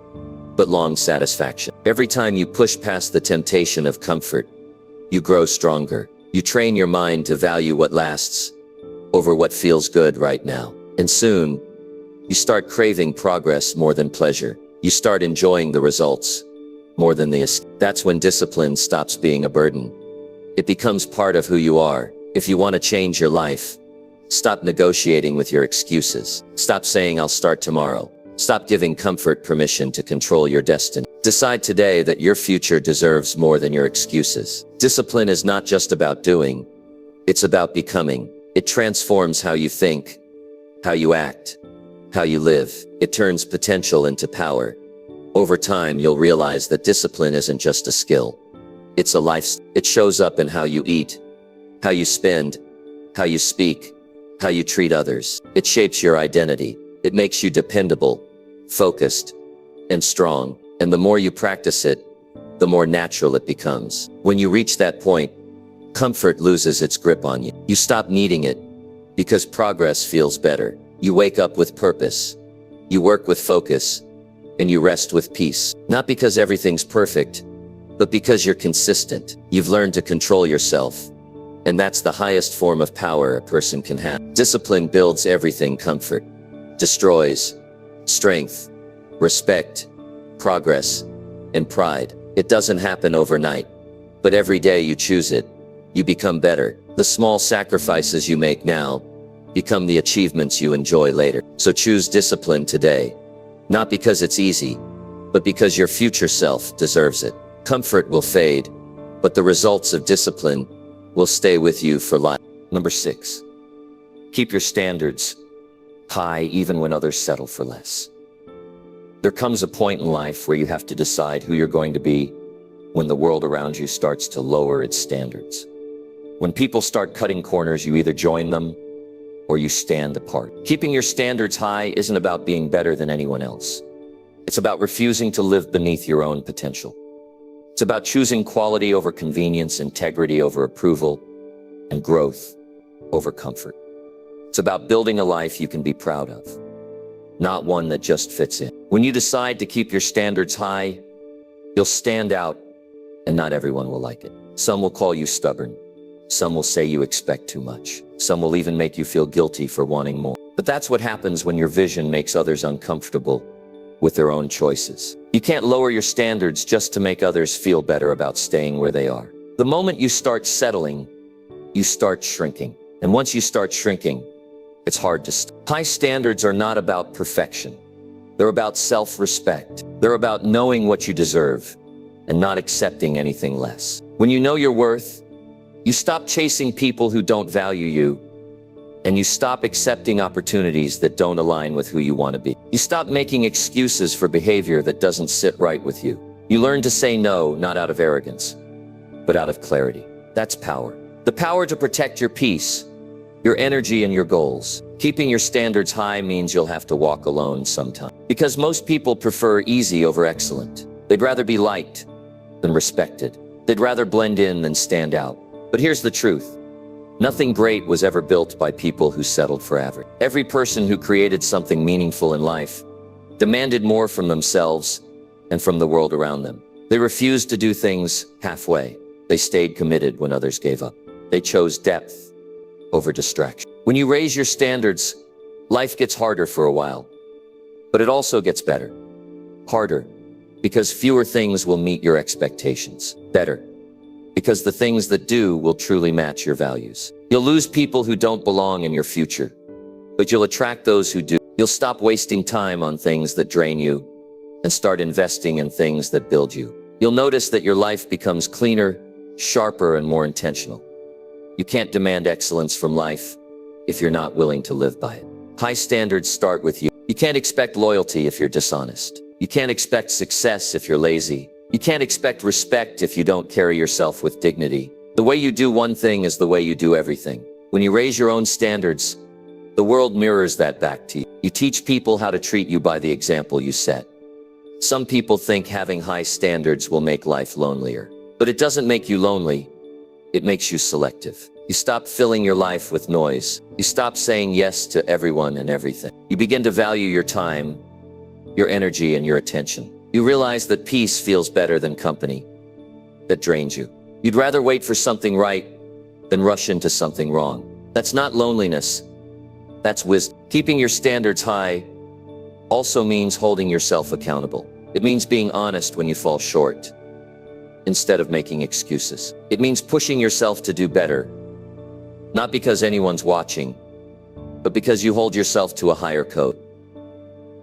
but long satisfaction. Every time you push past the temptation of comfort, you grow stronger. You train your mind to value what lasts over what feels good right now. And soon, you start craving progress more than pleasure. You start enjoying the results more than the escape. That's when discipline stops being a burden. It becomes part of who you are. If you want to change your life, stop negotiating with your excuses. Stop saying, "I'll start tomorrow." Stop giving comfort permission to control your destiny. Decide today that your future deserves more than your excuses. Discipline is not just about doing, it's about becoming. It transforms how you think, how you act, how you live. It turns potential into power. Over time, you'll realize that discipline isn't just a skill. It's a lifestyle. It shows up in how you eat, how you spend, how you speak, how you treat others. It shapes your identity. It makes you dependable, focused, and strong. And the more you practice it, the more natural it becomes. When you reach that point, comfort loses its grip on you. You stop needing it because progress feels better. You wake up with purpose. You work with focus, and you rest with peace. Not because everything's perfect, but because you're consistent. You've learned to control yourself, and that's the highest form of power a person can have. Discipline builds everything comfort destroys: strength, respect, progress, and pride. It doesn't happen overnight, but every day you choose it, you become better. The small sacrifices you make now become the achievements you enjoy later. So choose discipline today, not because it's easy, but because your future self deserves it. Comfort will fade, but the results of discipline will stay with you for life. Number 6, keep your standards high even when others settle for less. There comes a point in life where you have to decide who you're going to be when the world around you starts to lower its standards. When people start cutting corners, you either join them or you stand apart. Keeping your standards high isn't about being better than anyone else. It's about refusing to live beneath your own potential. It's about choosing quality over convenience, integrity over approval, and growth over comfort. It's about building a life you can be proud of, not one that just fits in. When you decide to keep your standards high, you'll stand out, and not everyone will like it. Some will call you stubborn. Some will say you expect too much. Some will even make you feel guilty for wanting more. But that's what happens when your vision makes others uncomfortable with their own choices. You can't lower your standards just to make others feel better about staying where they are. The moment you start settling, you start shrinking. And once you start shrinking, it's hard to stop. High standards are not about perfection. They're about self-respect. They're about knowing what you deserve and not accepting anything less. When you know your worth, you stop chasing people who don't value you, and you stop accepting opportunities that don't align with who you want to be. You stop making excuses for behavior that doesn't sit right with you. You learn to say no, not out of arrogance, but out of clarity. That's power. The power to protect your peace, your energy, and your goals. Keeping your standards high means you'll have to walk alone sometime. Because most people prefer easy over excellent. They'd rather be liked than respected. They'd rather blend in than stand out. But here's the truth. Nothing great was ever built by people who settled for average. Every person who created something meaningful in life demanded more from themselves and from the world around them. They refused to do things halfway. They stayed committed when others gave up. They chose depth over distraction. When you raise your standards, life gets harder for a while, but it also gets better. Harder, because fewer things will meet your expectations. Better, because the things that do will truly match your values. You'll lose people who don't belong in your future, but you'll attract those who do. You'll stop wasting time on things that drain you and start investing in things that build you. You'll notice that your life becomes cleaner, sharper, and more intentional. You can't demand excellence from life if you're not willing to live by it. High standards start with you. You can't expect loyalty if you're dishonest. You can't expect success if you're lazy. You can't expect respect if you don't carry yourself with dignity. The way you do one thing is the way you do everything. When you raise your own standards, the world mirrors that back to you. You teach people how to treat you by the example you set. Some people think having high standards will make life lonelier. But it doesn't make you lonely. It makes you selective. You stop filling your life with noise. You stop saying yes to everyone and everything. You begin to value your time, your energy, and your attention. You realize that peace feels better than company that drains you. You'd rather wait for something right than rush into something wrong. That's not loneliness. That's wisdom. Keeping your standards high also means holding yourself accountable. It means being honest when you fall short, instead of making excuses. It means pushing yourself to do better, not because anyone's watching, but because you hold yourself to a higher code.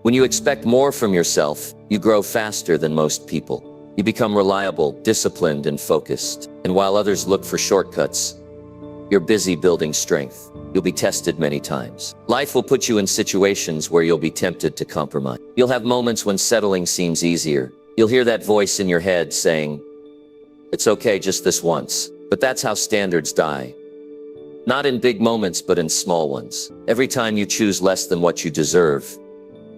When you expect more from yourself, you grow faster than most people. You become reliable, disciplined, and focused. And while others look for shortcuts, you're busy building strength. You'll be tested many times. Life will put you in situations where you'll be tempted to compromise. You'll have moments when settling seems easier. You'll hear that voice in your head saying, "It's okay just this once." But that's how standards die. Not in big moments, but in small ones. Every time you choose less than what you deserve,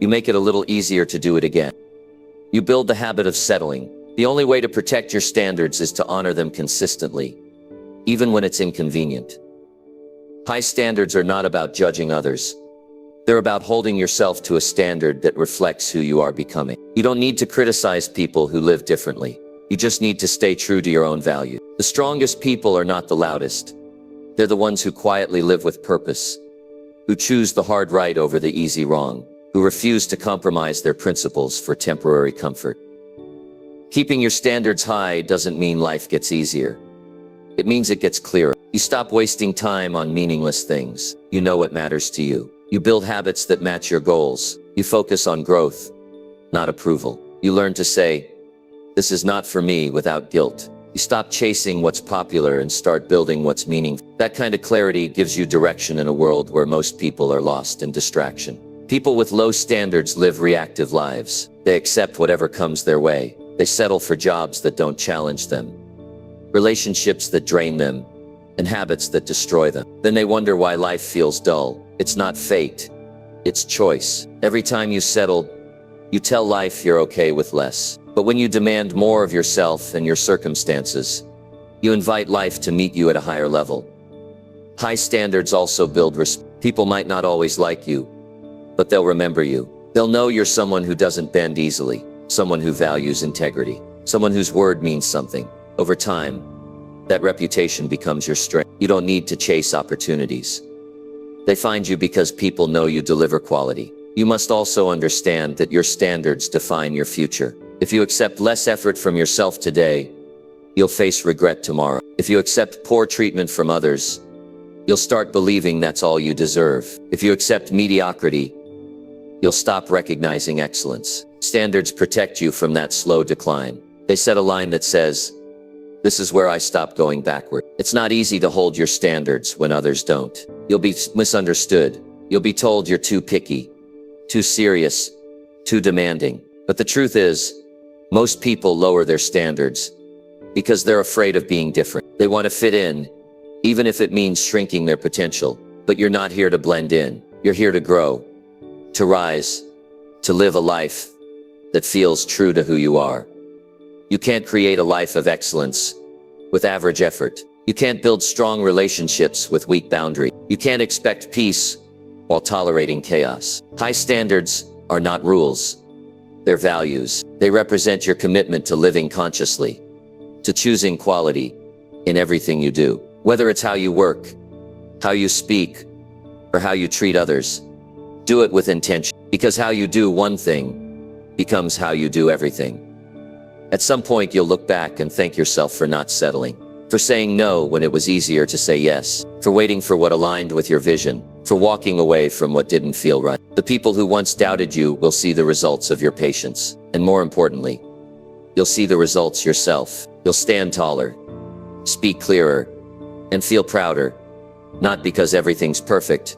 you make it a little easier to do it again. You build the habit of settling. The only way to protect your standards is to honor them consistently, even when it's inconvenient. High standards are not about judging others. They're about holding yourself to a standard that reflects who you are becoming. You don't need to criticize people who live differently. You just need to stay true to your own values. The strongest people are not the loudest. They're the ones who quietly live with purpose, who choose the hard right over the easy wrong, who refuse to compromise their principles for temporary comfort. Keeping your standards high doesn't mean life gets easier. It means it gets clearer. You stop wasting time on meaningless things. You know what matters to you. You build habits that match your goals. You focus on growth, not approval. You learn to say, "This is not for me," without guilt. You stop chasing what's popular and start building what's meaningful. That kind of clarity gives you direction in a world where most people are lost in distraction. People with low standards live reactive lives. They accept whatever comes their way. They settle for jobs that don't challenge them, relationships that drain them, and habits that destroy them. Then they wonder why life feels dull. It's not fate, it's choice. Every time you settle, you tell life you're okay with less. But when you demand more of yourself and your circumstances, you invite life to meet you at a higher level. High standards also build respect. People might not always like you, but they'll remember you. They'll know you're someone who doesn't bend easily, someone who values integrity, someone whose word means something. Over time, that reputation becomes your strength. You don't need to chase opportunities. They find you because people know you deliver quality. You must also understand that your standards define your future. If you accept less effort from yourself today, you'll face regret tomorrow. If you accept poor treatment from others, you'll start believing that's all you deserve. If you accept mediocrity, you'll stop recognizing excellence. Standards protect you from that slow decline. They set a line that says, "This is where I stop going backward." It's not easy to hold your standards when others don't. You'll be misunderstood. You'll be told you're too picky, too serious, too demanding. But the truth is, most people lower their standards because they're afraid of being different. They want to fit in, even if it means shrinking their potential. But you're not here to blend in. You're here to grow, to rise, to live a life that feels true to who you are. You can't create a life of excellence with average effort. You can't build strong relationships with weak boundaries. You can't expect peace while tolerating chaos. High standards are not rules. They're values. They represent your commitment to living consciously, to choosing quality in everything you do. Whether it's how you work, how you speak, or how you treat others, do it with intention. Because how you do one thing becomes how you do everything. At some point, you'll look back and thank yourself for not settling, for saying no when it was easier to say yes, for waiting for what aligned with your vision, for walking away from what didn't feel right. The people who once doubted you will see the results of your patience. And more importantly, You'll see the results yourself. You'll stand taller, speak clearer, and feel prouder. Not because everything's perfect,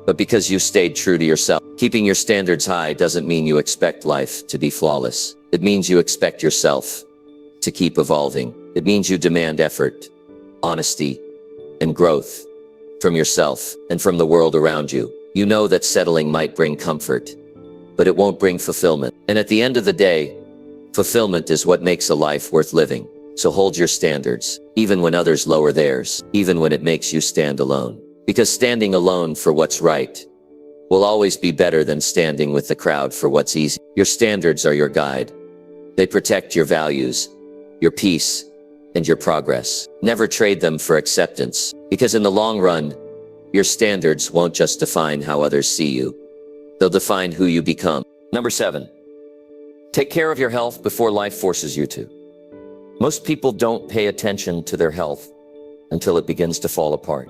but because you stayed true to yourself. Keeping your standards high doesn't mean you expect life to be flawless. It means you expect yourself to keep evolving. It means you demand effort, honesty, and growth from yourself and from the world around you. You know that settling might bring comfort, but it won't bring fulfillment. And at the end of the day, fulfillment is what makes a life worth living. So hold your standards, even when others lower theirs, even when it makes you stand alone. Because standing alone for what's right will always be better than standing with the crowd for what's easy. Your standards are your guide. They protect your values, your peace, and your progress. Never trade them for acceptance, because in the long run, your standards won't just define how others see you. They'll define who you become. Number 7, take care of your health before life forces you to. Most people don't pay attention to their health until it begins to fall apart.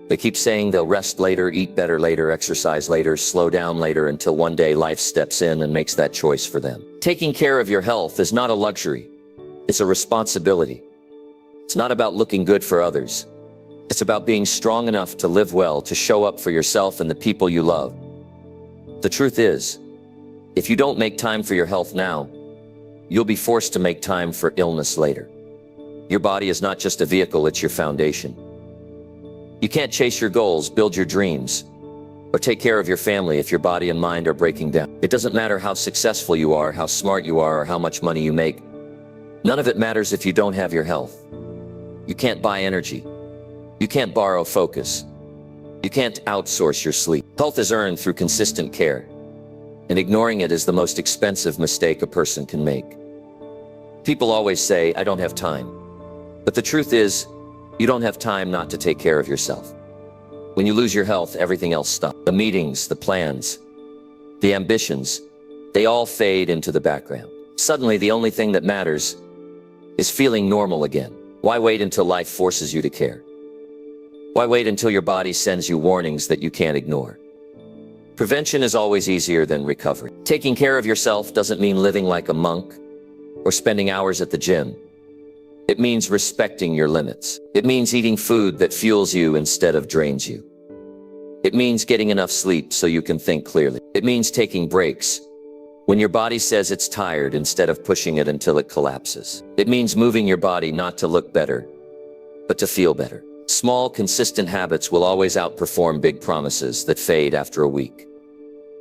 They keep saying they'll rest later, eat better later, exercise later, slow down later, until one day life steps in and makes that choice for them. Taking care of your health is not a luxury. It's a responsibility. It's not about looking good for others. It's about being strong enough to live well, to show up for yourself and the people you love. The truth is, if you don't make time for your health now, you'll be forced to make time for illness later. Your body is not just a vehicle, it's your foundation. You can't chase your goals, build your dreams, or take care of your family if your body and mind are breaking down. It doesn't matter how successful you are, how smart you are, or how much money you make. None of it matters if you don't have your health. You can't buy energy. You can't borrow focus. You can't outsource your sleep. Health is earned through consistent care, and ignoring it is the most expensive mistake a person can make. People always say, I don't have time. But the truth is, you don't have time not to take care of yourself. When you lose your health, everything else stops. The meetings, the plans, the ambitions, they all fade into the background. Suddenly, the only thing that matters is feeling normal again. Why wait until life forces you to care? Why wait until your body sends you warnings that you can't ignore? Prevention is always easier than recovery. Taking care of yourself doesn't mean living like a monk or spending hours at the gym. It means respecting your limits. It means eating food that fuels you instead of drains you. It means getting enough sleep so you can think clearly. It means taking breaks when your body says it's tired instead of pushing it until it collapses. It means moving your body not to look better, but to feel better. Small, consistent habits will always outperform big promises that fade after a week.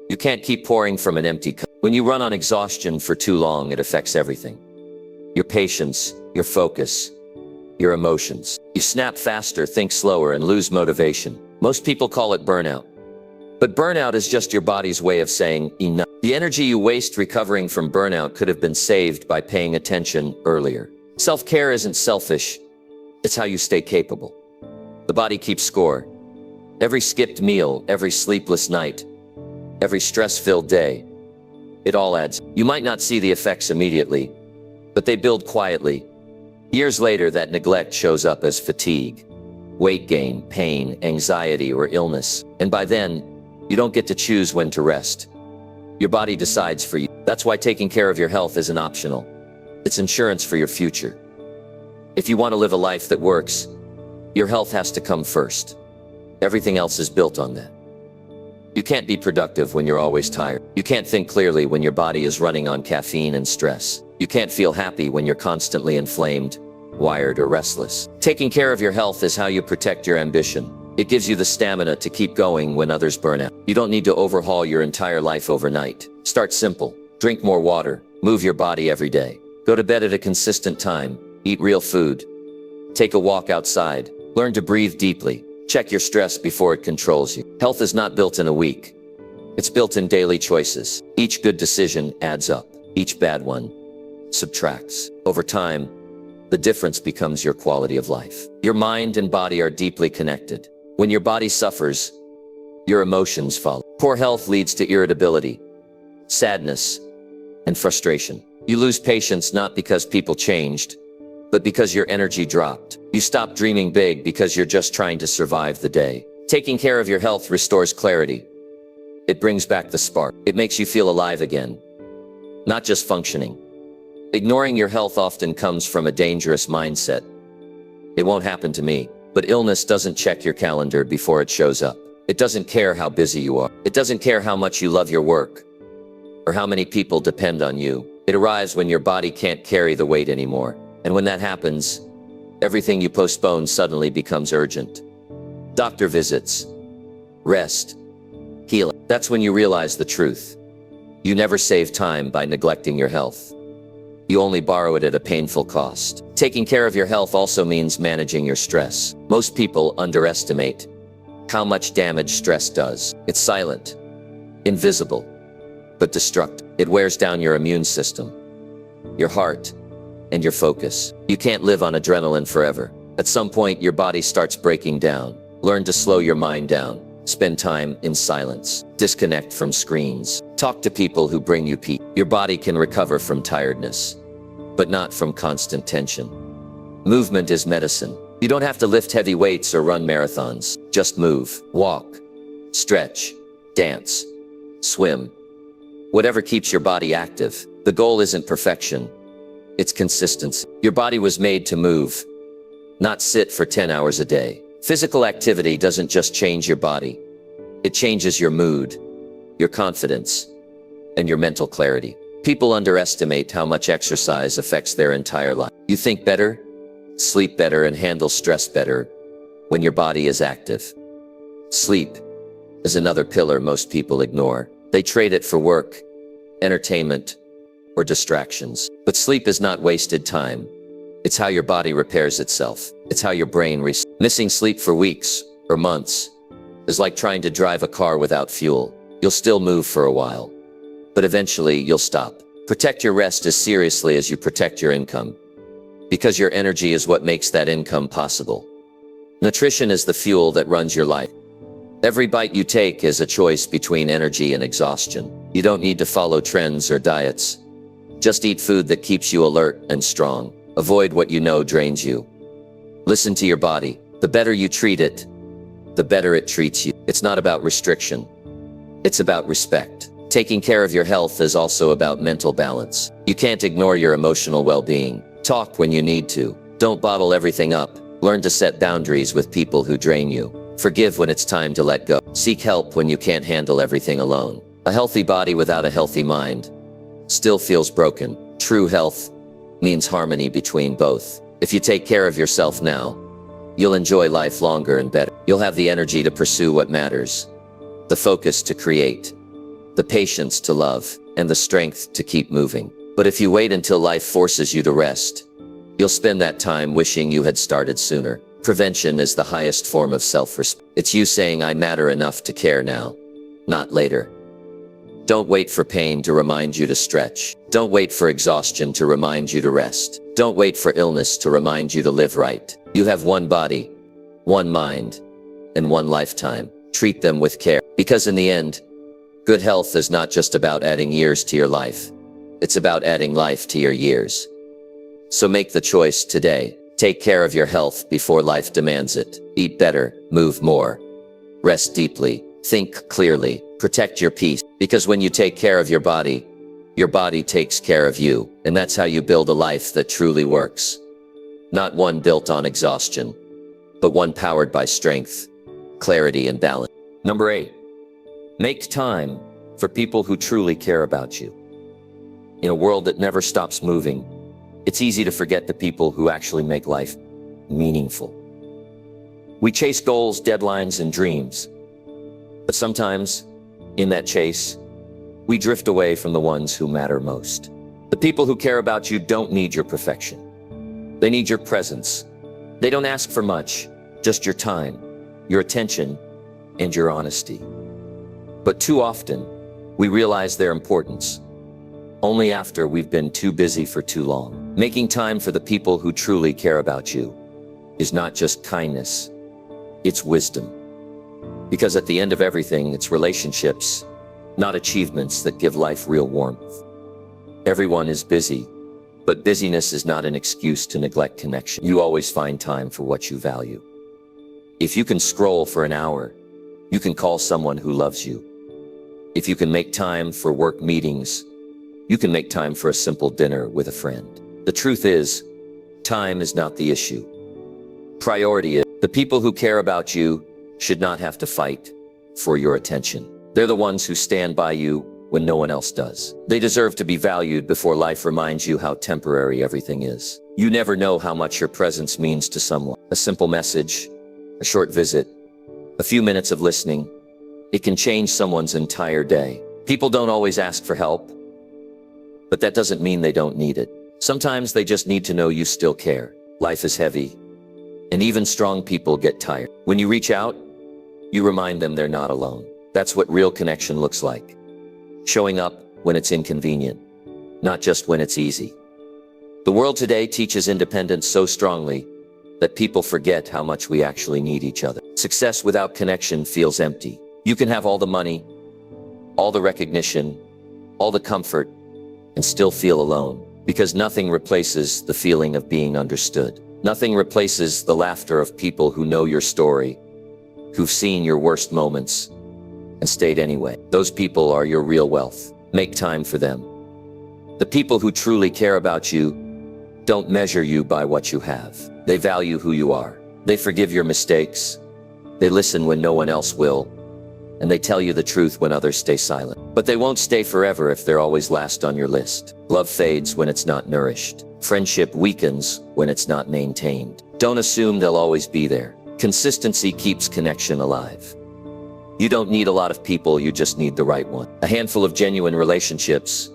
You can't keep pouring from an empty cup. When you run on exhaustion for too long, it affects everything. Your patience, your focus, your emotions. You snap faster, think slower, and lose motivation. Most people call it burnout. But burnout is just your body's way of saying enough. The energy you waste recovering from burnout could have been saved by paying attention earlier. Self-care isn't selfish. It's how you stay capable. The body keeps score. Every skipped meal, every sleepless night, every stress-filled day, it all adds. You might not see the effects immediately, but they build quietly. Years later, that neglect shows up as fatigue, weight gain, pain, anxiety, or illness. And by then, you don't get to choose when to rest. Your body decides for you. That's why taking care of your health isn't optional. It's insurance for your future. If you want to live a life that works, your health has to come first. Everything else is built on that. You can't be productive when you're always tired. You can't think clearly when your body is running on caffeine and stress. You can't feel happy when you're constantly inflamed, wired, or restless. Taking care of your health is how you protect your ambition. It gives you the stamina to keep going when others burn out. You don't need to overhaul your entire life overnight. Start simple. Drink more water. Move your body every day. Go to bed at a consistent time. Eat real food. Take a walk outside. Learn to breathe deeply. Check your stress before it controls you. Health is not built in a week. It's built in daily choices. Each good decision adds up. Each bad one subtracts. Over time, the difference becomes your quality of life. Your mind and body are deeply connected. When your body suffers, your emotions follow. Poor health leads to irritability, sadness, and frustration. You lose patience not because people changed, but because your energy dropped. You stop dreaming big because you're just trying to survive the day. Taking care of your health restores clarity. It brings back the spark. It makes you feel alive again, not just functioning. Ignoring your health often comes from a dangerous mindset. It won't happen to me. But illness doesn't check your calendar before it shows up. It doesn't care how busy you are. It doesn't care how much you love your work or how many people depend on you. It arrives when your body can't carry the weight anymore. And when that happens, everything you postpone suddenly becomes urgent. Doctor visits, rest, healing. That's when you realize the truth. You never save time by neglecting your health. You only borrow it at a painful cost. Taking care of your health also means managing your stress. Most people underestimate how much damage stress does. It's silent, invisible, but destructive. It wears down your immune system, your heart, and your focus. You can't live on adrenaline forever. At some point, your body starts breaking down. Learn to slow your mind down. Spend time in silence. Disconnect from screens. Talk to people who bring you peace. Your body can recover from tiredness, but not from constant tension. Movement is medicine. You don't have to lift heavy weights or run marathons. Just move, walk, stretch, dance, swim. Whatever keeps your body active. The goal isn't perfection. It's consistency. Your body was made to move, not sit for 10 hours a day. Physical activity doesn't just change your body. It changes your mood, your confidence, and your mental clarity. People underestimate how much exercise affects their entire life. You think better, sleep better, and handle stress better when your body is active. Sleep is another pillar most people ignore. They trade it for work, entertainment, or distractions. But sleep is not wasted time. It's how your body repairs itself. It's how your brain resets. Missing sleep for weeks or months is like trying to drive a car without fuel. You'll still move for a while, but eventually you'll stop. Protect your rest as seriously as you protect your income, because your energy is what makes that income possible. Nutrition is the fuel that runs your life. Every bite you take is a choice between energy and exhaustion. You don't need to follow trends or diets. Just eat food that keeps you alert and strong. Avoid what you know drains you. Listen to your body. The better you treat it, the better it treats you. It's not about restriction. It's about respect. Taking care of your health is also about mental balance. You can't ignore your emotional well-being. Talk when you need to. Don't bottle everything up. Learn to set boundaries with people who drain you. Forgive when it's time to let go. Seek help when you can't handle everything alone. A healthy body without a healthy mind still feels broken. True health means harmony between both. If you take care of yourself now, you'll enjoy life longer and better. You'll have the energy to pursue what matters, the focus to create, the patience to love, and the strength to keep moving. But if you wait until life forces you to rest, you'll spend that time wishing you had started sooner. Prevention is the highest form of self-respect. It's you saying, I matter enough to care now, not later. Don't wait for pain to remind you to stretch. Don't wait for exhaustion to remind you to rest. Don't wait for illness to remind you to live right. You have one body, one mind, and one lifetime. Treat them with care. Because in the end, good health is not just about adding years to your life. It's about adding life to your years. So make the choice today. Take care of your health before life demands it. Eat better, move more, rest deeply, think clearly, protect your peace. Because when you take care of your body takes care of you. And that's how you build a life that truly works. Not one built on exhaustion, but one powered by strength, clarity, and balance. Number 8, make time for people who truly care about you. In a world that never stops moving, it's easy to forget the people who actually make life meaningful. We chase goals, deadlines, and dreams. But sometimes, in that chase, we drift away from the ones who matter most. The people who care about you don't need your perfection. They need your presence. They don't ask for much, just your time, your attention, and your honesty. But too often, we realize their importance only after we've been too busy for too long. Making time for the people who truly care about you is not just kindness, it's wisdom. Because at the end of everything, it's relationships, not achievements, that give life real warmth. Everyone is busy, but busyness is not an excuse to neglect connection. You always find time for what you value. If you can scroll for an hour, you can call someone who loves you. If you can make time for work meetings, You can make time for a simple dinner with a friend. The truth is, time is not the issue. Priority is. The people who care about you should not have to fight for your attention. They're the ones who stand by you when no one else does. They deserve to be valued before life reminds you how temporary everything is. You never know how much your presence means to someone. A simple message, a short visit, a few minutes of listening, it can change someone's entire day. People don't always ask for help, but that doesn't mean they don't need it. Sometimes they just need to know you still care. Life is heavy, and even strong people get tired. When you reach out, you remind them they're not alone. That's what real connection looks like. Showing up when it's inconvenient, not just when it's easy. The world today teaches independence so strongly that people forget how much we actually need each other. Success without connection feels empty. You can have all the money, all the recognition, all the comfort, and still feel alone, because nothing replaces the feeling of being understood. Nothing replaces the laughter of people who know your story, who've seen your worst moments, and stayed anyway. Those people are your real wealth. Make time for them. The people who truly care about you don't measure you by what you have. They value who you are. They forgive your mistakes. They listen when no one else will. And they tell you the truth when others stay silent. But they won't stay forever if they're always last on your list. Love fades when it's not nourished. Friendship weakens when it's not maintained. Don't assume they'll always be there. Consistency keeps connection alive. You don't need a lot of people, you just need the right one. A handful of genuine relationships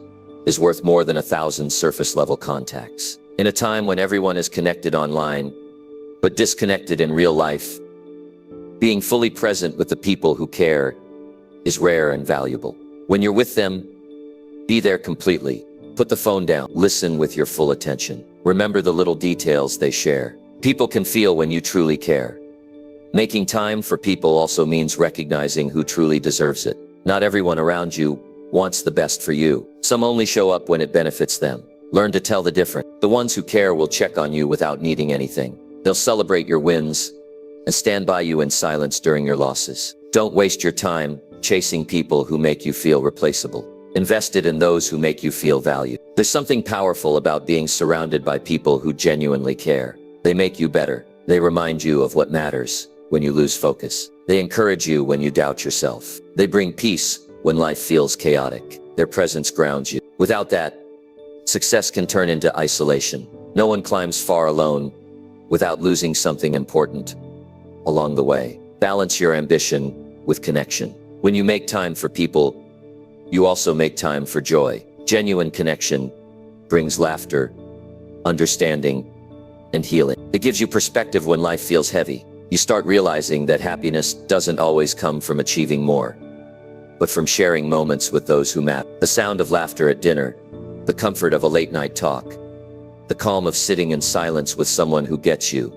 is worth more than 1,000 surface-level contacts. In a time when everyone is connected online, but disconnected in real life, being fully present with the people who care is rare and valuable. When you're with them, be there completely. Put the phone down. Listen with your full attention. Remember the little details they share. People can feel when you truly care. Making time for people also means recognizing who truly deserves it. Not everyone around you wants the best for you. Some only show up when it benefits them. Learn to tell the difference. The ones who care will check on you without needing anything. They'll celebrate your wins and stand by you in silence during your losses. Don't waste your time chasing people who make you feel replaceable. Invest it in those who make you feel valued. There's something powerful about being surrounded by people who genuinely care. They make you better. They remind you of what matters when you lose focus. They encourage you when you doubt yourself. They bring peace when life feels chaotic. Their presence grounds you. Without that, success can turn into isolation. No one climbs far alone without losing something important along the way. Balance your ambition with connection. When you make time for people, you also make time for joy. Genuine connection brings laughter, understanding, and healing. It gives you perspective when life feels heavy. You start realizing that happiness doesn't always come from achieving more, but from sharing moments with those who matter. The sound of laughter at dinner, the comfort of a late-night talk, the calm of sitting in silence with someone who gets you.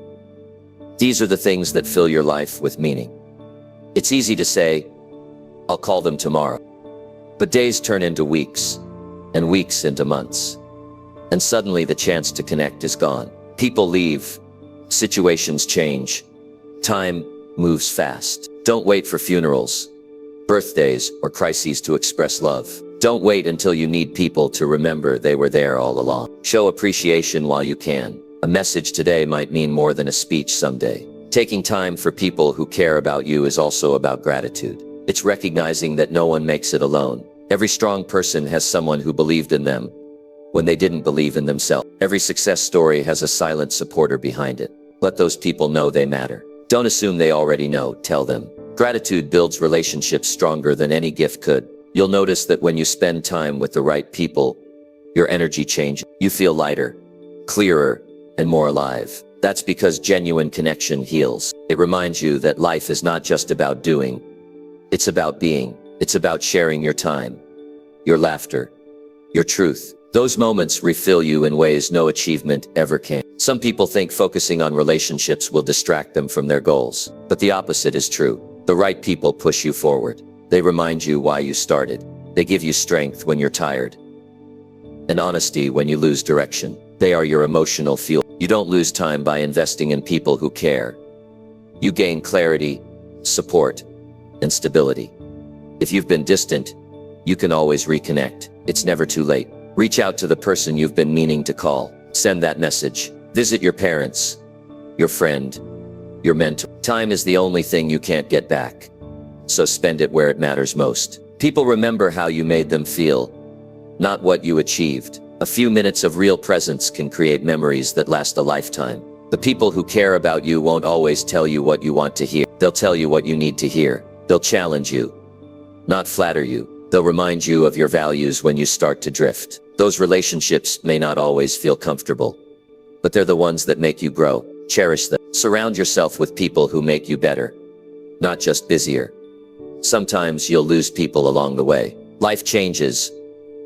These are the things that fill your life with meaning. It's easy to say, "I'll call them tomorrow." But days turn into weeks, and weeks into months. And suddenly the chance to connect is gone. People leave, situations change, time moves fast. Don't wait for funerals, birthdays, or crises to express love. Don't wait until you need people to remember they were there all along. Show appreciation while you can. A message today might mean more than a speech someday. Taking time for people who care about you is also about gratitude. It's recognizing that no one makes it alone. Every strong person has someone who believed in them when they didn't believe in themselves. Every success story has a silent supporter behind it. Let those people know they matter. Don't assume they already know, tell them. Gratitude builds relationships stronger than any gift could. You'll notice that when you spend time with the right people, your energy changes. You feel lighter, clearer, and more alive. That's because genuine connection heals. It reminds you that life is not just about doing, it's about being. It's about sharing your time, your laughter, your truth. Those moments refill you in ways no achievement ever can. Some people think focusing on relationships will distract them from their goals, but the opposite is true. The right people push you forward. They remind you why you started. They give you strength when you're tired, and honesty when you lose direction. They are your emotional fuel. You don't lose time by investing in people who care. You gain clarity, support, and stability. If you've been distant, you can always reconnect. It's never too late. Reach out to the person you've been meaning to call. Send that message. Visit your parents, your friend, your mentor. Time is the only thing you can't get back, so spend it where it matters most. People remember how you made them feel, not what you achieved. A few minutes of real presence can create memories that last a lifetime. The people who care about you won't always tell you what you want to hear. They'll tell you what you need to hear. They'll challenge you, not flatter you. They'll remind you of your values when you start to drift. Those relationships may not always feel comfortable, but they're the ones that make you grow. Cherish them. Surround yourself with people who make you better, not just busier. Sometimes you'll lose people along the way. Life changes,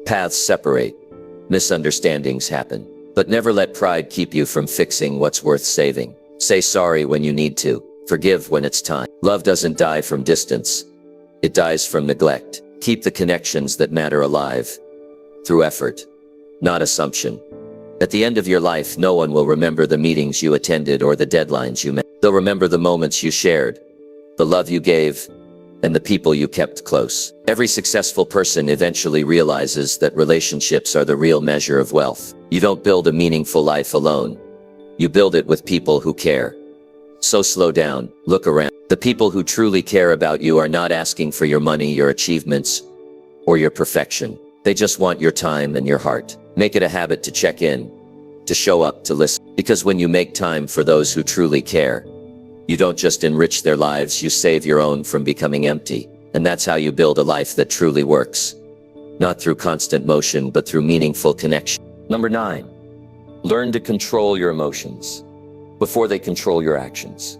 paths separate, misunderstandings happen. But never let pride keep you from fixing what's worth saving. Say sorry when you need to. Forgive when it's time. Love doesn't die from distance. It dies from neglect. Keep the connections that matter alive, through effort, not assumption. At the end of your life, no one will remember the meetings you attended or the deadlines you met. They'll remember the moments you shared, the love you gave, and the people you kept close. Every successful person eventually realizes that relationships are the real measure of wealth. You don't build a meaningful life alone. You build it with people who care. So slow down, look around. The people who truly care about you are not asking for your money, your achievements, or your perfection. They just want your time and your heart. Make it a habit to check in, to show up, to listen. Because when you make time for those who truly care, you don't just enrich their lives, you save your own from becoming empty. And that's how you build a life that truly works. Not through constant motion, but through meaningful connection. Number 9, learn to control your emotions before they control your actions.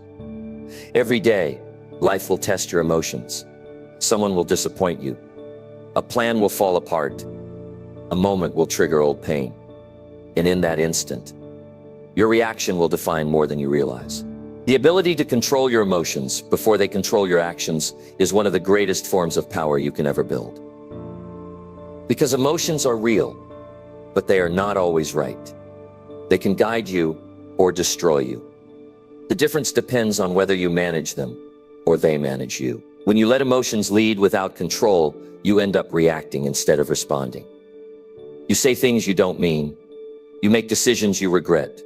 Every day, life will test your emotions. Someone will disappoint you. A plan will fall apart. A moment will trigger old pain. And in that instant, your reaction will define more than you realize. The ability to control your emotions before they control your actions is one of the greatest forms of power you can ever build. Because emotions are real, but they are not always right. They can guide you or destroy you. The difference depends on whether you manage them or they manage you. When you let emotions lead without control, you end up reacting instead of responding. You say things you don't mean. You make decisions you regret.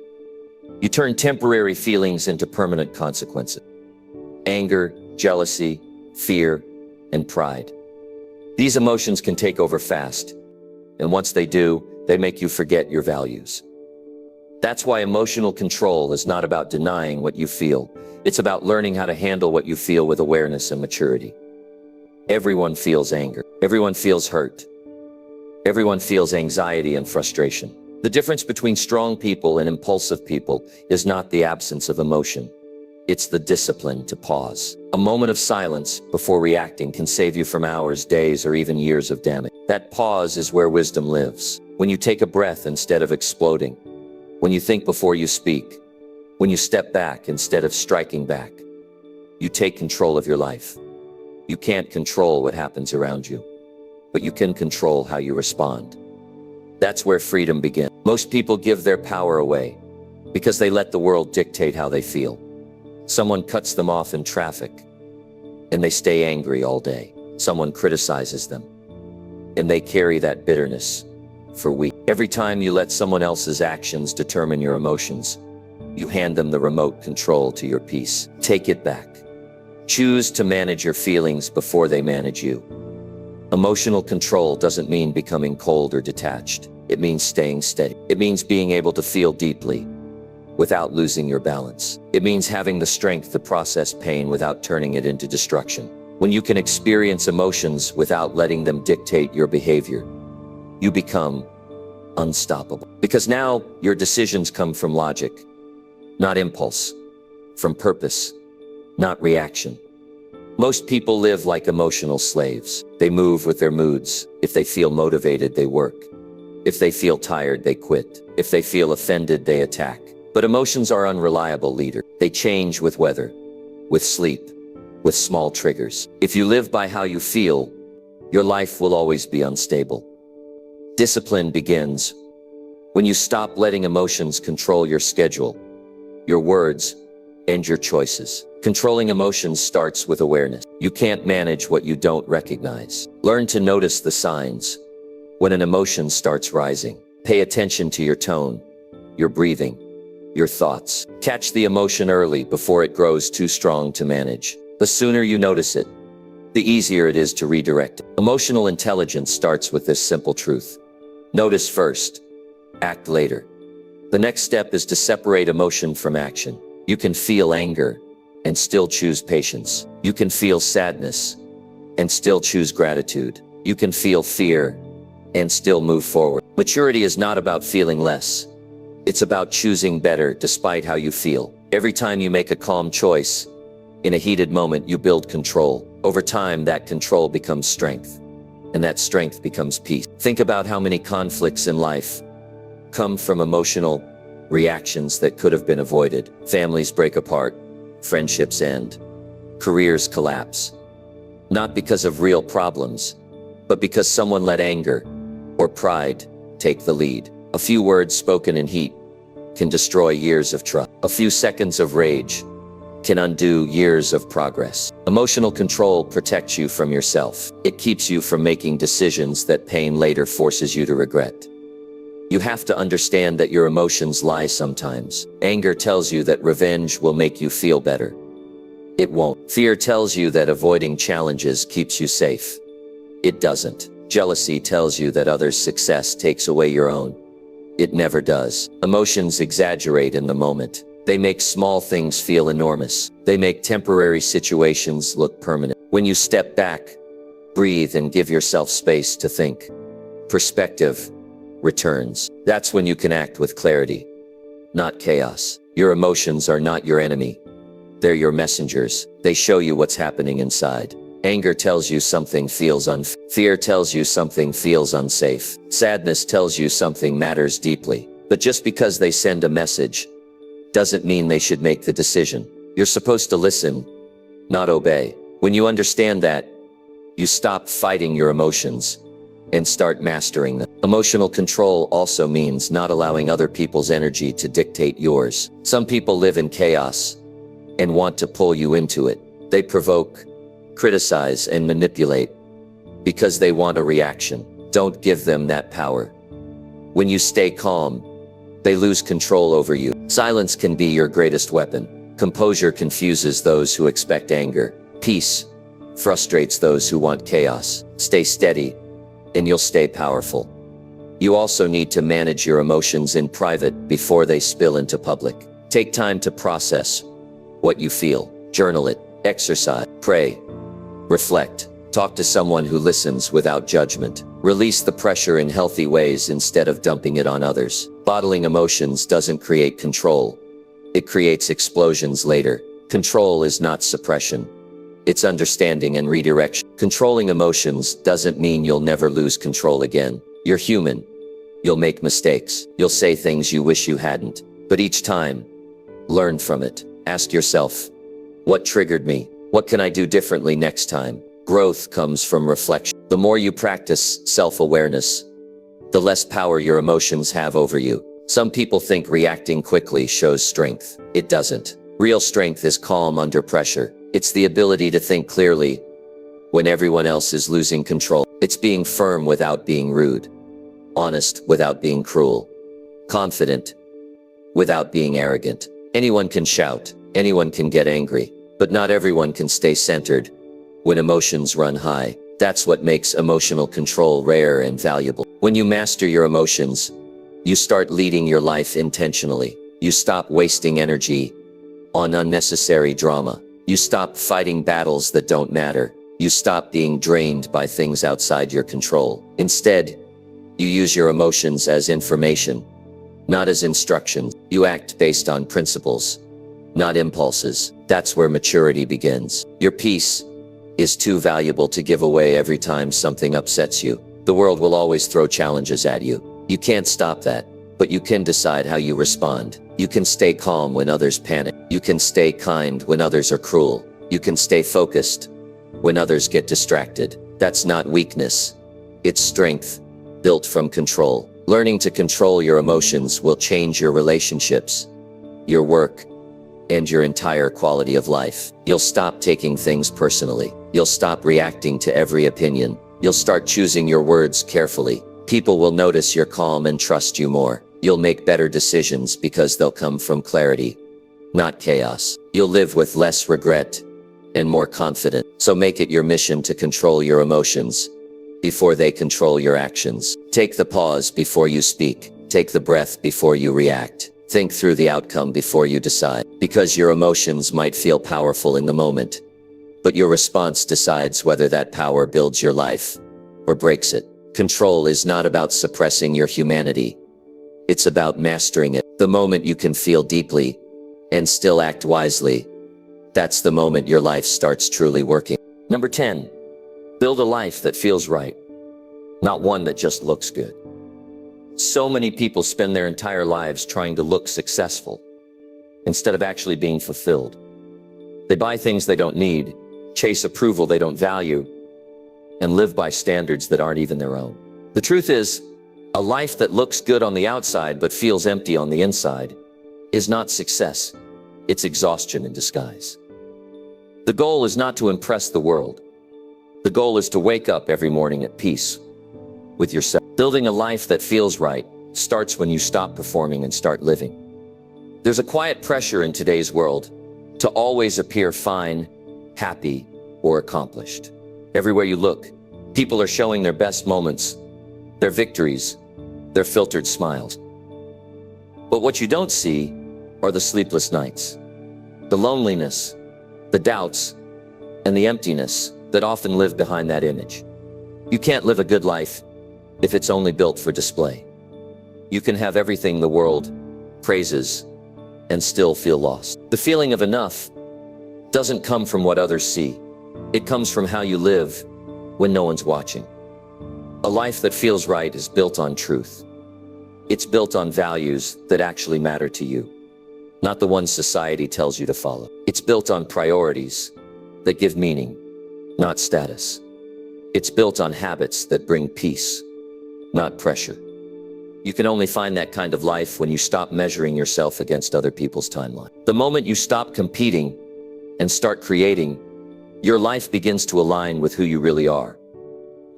You turn temporary feelings into permanent consequences. Anger, jealousy, fear, and pride. These emotions can take over fast, and once they do, they make you forget your values. That's why emotional control is not about denying what you feel. It's about learning how to handle what you feel with awareness and maturity. Everyone feels anger. Everyone feels hurt. Everyone feels anxiety and frustration. The difference between strong people and impulsive people is not the absence of emotion. It's the discipline to pause. A moment of silence before reacting can save you from hours, days, or even years of damage. That pause is where wisdom lives. When you take a breath instead of exploding. When you think before you speak. When you step back instead of striking back. You take control of your life. You can't control what happens around you, but you can control how you respond. That's where freedom begins. Most people give their power away because they let the world dictate how they feel. Someone cuts them off in traffic and they stay angry all day. Someone criticizes them and they carry that bitterness for weeks. Every time you let someone else's actions determine your emotions, you hand them the remote control to your peace. Take it back. Choose to manage your feelings before they manage you. Emotional control doesn't mean becoming cold or detached. It means staying steady. It means being able to feel deeply without losing your balance. It means having the strength to process pain without turning it into destruction. When you can experience emotions without letting them dictate your behavior, you become unstoppable. Because now your decisions come from logic, not impulse, from purpose, not reaction. Most people live like emotional slaves. They move with their moods. If they feel motivated, they work. If they feel tired, they quit. If they feel offended, they attack. But emotions are unreliable leaders. They change with weather, with sleep, with small triggers. If you live by how you feel, your life will always be unstable. Discipline begins when you stop letting emotions control your schedule, your words, and your choices. Controlling emotions starts with awareness. You can't manage what you don't recognize. Learn to notice the signs. when an emotion starts rising. Pay attention to your tone, your breathing, your thoughts. Catch the emotion early before it grows too strong to manage. The sooner you notice it, the easier it is to redirect it. Emotional intelligence starts with this simple truth. Notice first, act later. The next step is to separate emotion from action. You can feel anger and still choose patience. You can feel sadness and still choose gratitude. You can feel fear and still move forward. Maturity is not about feeling less. It's about choosing better despite how you feel. Every time you make a calm choice, in a heated moment you build control. Over time, that control becomes strength, and that strength becomes peace. Think about how many conflicts in life come from emotional reactions that could have been avoided. Families break apart, friendships end, careers collapse. Not because of real problems, but because someone let anger or pride take the lead. A few words spoken in heat can destroy years of trust. A few seconds of rage can undo years of progress. Emotional control protects you from yourself. It keeps you from making decisions that pain later forces you to regret. You have to understand that your emotions lie sometimes. Anger tells you that revenge will make you feel better. It won't. Fear tells you that avoiding challenges keeps you safe. It doesn't. Jealousy tells you that others' success takes away your own. It never does. Emotions exaggerate in the moment. They make small things feel enormous. They make temporary situations look permanent. When you step back, breathe, and give yourself space to think, perspective returns. That's when you can act with clarity, not chaos. Your emotions are not your enemy. They're your messengers. They show you what's happening inside. Anger tells you something feels unfair. Fear tells you something feels unsafe. Sadness tells you something matters deeply. But just because they send a message doesn't mean they should make the decision. You're supposed to listen, not obey. When you understand that, you stop fighting your emotions and start mastering them. Emotional control also means not allowing other people's energy to dictate yours. Some people live in chaos and want to pull you into it. They provoke, criticize, and manipulate because they want a reaction. Don't give them that power. When you stay calm, they lose control over you. Silence can be your greatest weapon. Composure confuses those who expect anger. Peace frustrates those who want chaos. Stay steady, and you'll stay powerful. You also need to manage your emotions in private before they spill into public. Take time to process what you feel. Journal it, exercise, pray, reflect. Talk to someone who listens without judgment. Release the pressure in healthy ways instead of dumping it on others. Bottling emotions doesn't create control. It creates explosions later. Control is not suppression. It's understanding and redirection. Controlling emotions doesn't mean you'll never lose control again. You're human. You'll make mistakes. You'll say things you wish you hadn't. But each time, learn from it. Ask yourself, what triggered me? What can I do differently next time? Growth comes from reflection. The more you practice self-awareness, the less power your emotions have over you. Some people think reacting quickly shows strength. It doesn't. Real strength is calm under pressure. It's the ability to think clearly when everyone else is losing control. It's being firm without being rude, honest without being cruel, confident without being arrogant. Anyone can shout, anyone can get angry, but not everyone can stay centered when emotions run high. That's what makes emotional control rare and valuable. When you master your emotions, you start leading your life intentionally. You stop wasting energy on unnecessary drama. You stop fighting battles that don't matter. You stop being drained by things outside your control. Instead, you use your emotions as information, not as instructions. You act based on principles, not impulses. That's where maturity begins. Your peace is too valuable to give away every time something upsets you. The world will always throw challenges at you. You can't stop that, but you can decide how you respond. You can stay calm when others panic. You can stay kind when others are cruel. You can stay focused when others get distracted. That's not weakness. It's strength, built from control. Learning to control your emotions will change your relationships, your work, and your entire quality of life. You'll stop taking things personally. You'll stop reacting to every opinion. You'll start choosing your words carefully. People will notice you're calm and trust you more. You'll make better decisions because they'll come from clarity, not chaos. You'll live with less regret and more confidence. So make it your mission to control your emotions before they control your actions. Take the pause before you speak. Take the breath before you react. Think through the outcome before you decide. Because your emotions might feel powerful in the moment, but your response decides whether that power builds your life or breaks it. Control is not about suppressing your humanity. It's about mastering it. The moment you can feel deeply and still act wisely, that's the moment your life starts truly working. Number 10, build a life that feels right, not one that just looks good. So many people spend their entire lives trying to look successful instead of actually being fulfilled. They buy things they don't need, chase approval they don't value, and live by standards that aren't even their own. The truth is, a life that looks good on the outside but feels empty on the inside is not success. It's exhaustion in disguise. The goal is not to impress the world. The goal is to wake up every morning at peace with yourself. Building a life that feels right starts when you stop performing and start living. There's a quiet pressure in today's world to always appear fine, happy, or accomplished. Everywhere you look, people are showing their best moments, their victories, their filtered smiles. But what you don't see are the sleepless nights, the loneliness, the doubts, and the emptiness that often live behind that image. You can't live a good life if it's only built for display. You can have everything the world praises and still feel lost. The feeling of enough doesn't come from what others see. It comes from how you live when no one's watching. A life that feels right is built on truth. It's built on values that actually matter to you, not the ones society tells you to follow. It's built on priorities that give meaning, not status. It's built on habits that bring peace, not pressure. You can only find that kind of life when you stop measuring yourself against other people's timeline. The moment you stop competing and start creating, your life begins to align with who you really are.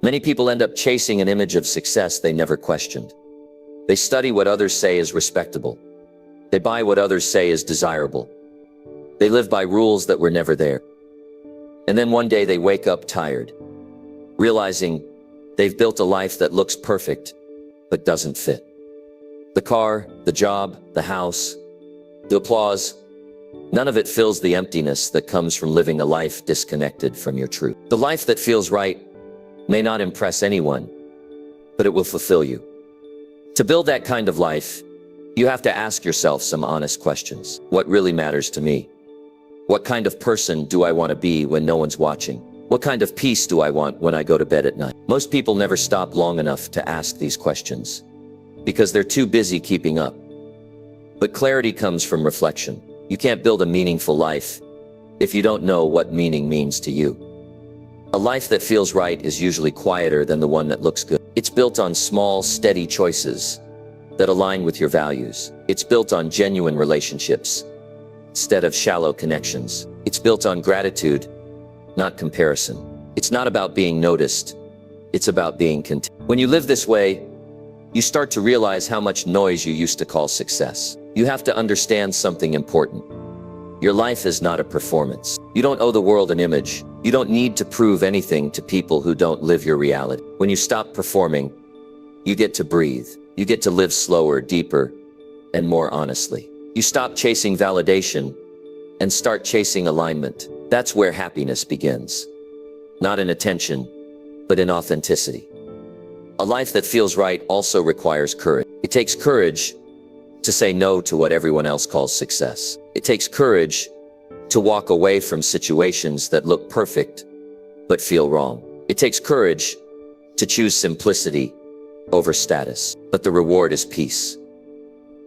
Many people end up chasing an image of success they never questioned. They study what others say is respectable. They buy what others say is desirable. They live by rules that were never there. And then one day they wake up tired, realizing they've built a life that looks perfect, but doesn't fit. The car, the job, the house, the applause, none of it fills the emptiness that comes from living a life disconnected from your truth. The life that feels right may not impress anyone, but it will fulfill you. To build that kind of life, you have to ask yourself some honest questions. What really matters to me? What kind of person do I want to be when no one's watching? What kind of peace do I want when I go to bed at night? Most people never stop long enough to ask these questions because they're too busy keeping up. But clarity comes from reflection. You can't build a meaningful life if you don't know what meaning means to you. A life that feels right is usually quieter than the one that looks good. It's built on small, steady choices that align with your values. It's built on genuine relationships instead of shallow connections. It's built on gratitude, not comparison. It's not about being noticed. It's about being content. When you live this way, you start to realize how much noise you used to call success. You have to understand something important. Your life is not a performance. You don't owe the world an image. You don't need to prove anything to people who don't live your reality. When you stop performing, you get to breathe. You get to live slower, deeper, and more honestly. You stop chasing validation and start chasing alignment. That's where happiness begins. Not in attention, but in authenticity. A life that feels right also requires courage. It takes courage to say no to what everyone else calls success. It takes courage to walk away from situations that look perfect but feel wrong. It takes courage to choose simplicity over status. But the reward is peace.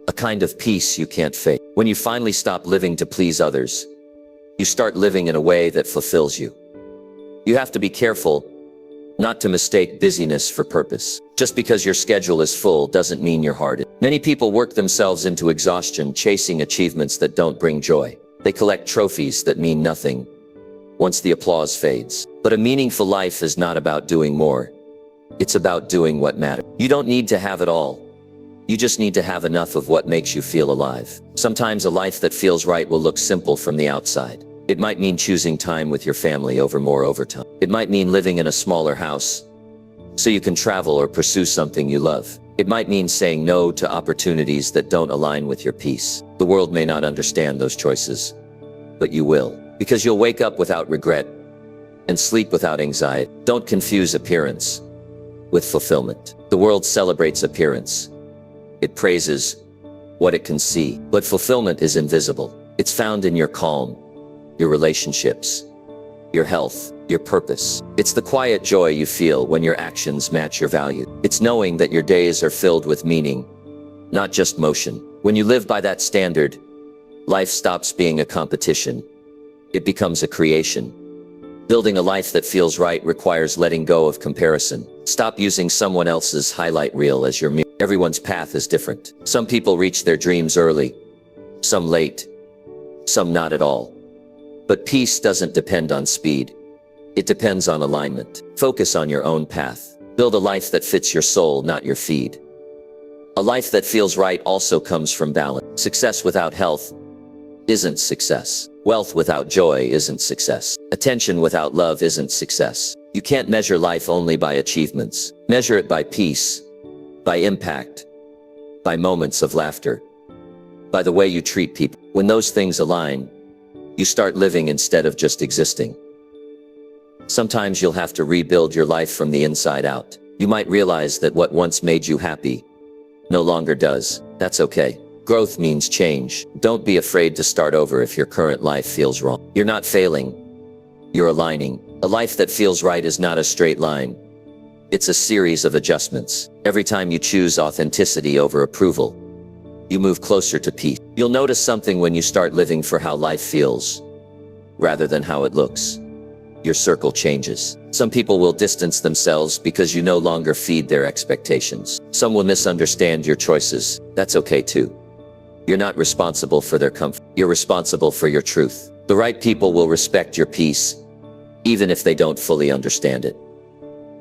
A kind of peace you can't fake. When you finally stop living to please others, you start living in a way that fulfills you. You have to be careful not to mistake busyness for purpose. Just because your schedule is full doesn't mean your heart is. Many people work themselves into exhaustion chasing achievements that don't bring joy. They collect trophies that mean nothing once the applause fades. But a meaningful life is not about doing more. It's about doing what matters. You don't need to have it all. You just need to have enough of what makes you feel alive. Sometimes a life that feels right will look simple from the outside. It might mean choosing time with your family over more overtime. It might mean living in a smaller house so you can travel or pursue something you love. It might mean saying no to opportunities that don't align with your peace. The world may not understand those choices, but you will, because you'll wake up without regret and sleep without anxiety. Don't confuse appearance with fulfillment. The world celebrates appearance. It praises what it can see, but fulfillment is invisible. It's found in your calm, your relationships, your health, your purpose. It's the quiet joy you feel when your actions match your value. It's knowing that your days are filled with meaning, not just motion. When you live by that standard, life stops being a competition. It becomes a creation. Building a life that feels right requires letting go of comparison. Stop using someone else's highlight reel as your mirror. Everyone's path is different. Some people reach their dreams early, some late, some not at all. But peace doesn't depend on speed. It depends on alignment. Focus on your own path. Build a life that fits your soul, not your feed. A life that feels right also comes from balance. Success without health isn't success. Wealth without joy isn't success. Attention without love isn't success. You can't measure life only by achievements. Measure it by peace, by impact, by moments of laughter, by the way you treat people. When those things align, you start living instead of just existing. Sometimes you'll have to rebuild your life from the inside out. You might realize that what once made you happy no longer does. That's okay. Growth means change. Don't be afraid to start over if your current life feels wrong. You're not failing. You're aligning. A life that feels right is not a straight line. It's a series of adjustments. Every time you choose authenticity over approval, you move closer to peace. You'll notice something when you start living for how life feels, rather than how it looks. Your circle changes. Some people will distance themselves because you no longer feed their expectations. Some will misunderstand your choices. That's okay too. You're not responsible for their comfort. You're responsible for your truth. The right people will respect your peace, even if they don't fully understand it.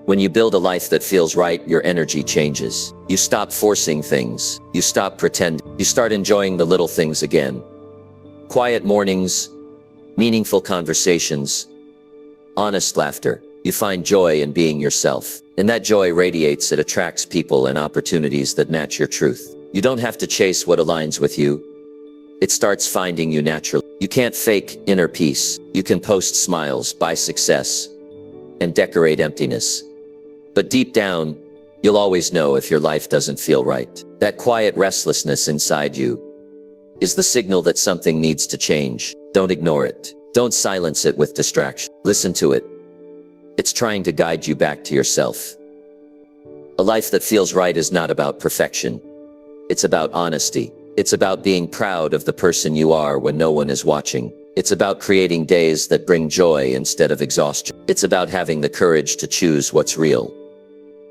When you build a life that feels right, your energy changes. You stop forcing things. You stop pretending. You start enjoying the little things again. Quiet mornings, meaningful conversations, honest laughter. You find joy in being yourself. And that joy radiates. It attracts people and opportunities that match your truth. You don't have to chase what aligns with you. It starts finding you naturally. You can't fake inner peace. You can post smiles, buy success, and decorate emptiness. But deep down, you'll always know if your life doesn't feel right. That quiet restlessness inside you is the signal that something needs to change. Don't ignore it. Don't silence it with distraction. Listen to it. It's trying to guide you back to yourself. A life that feels right is not about perfection. It's about honesty. It's about being proud of the person you are when no one is watching. It's about creating days that bring joy instead of exhaustion. It's about having the courage to choose what's real,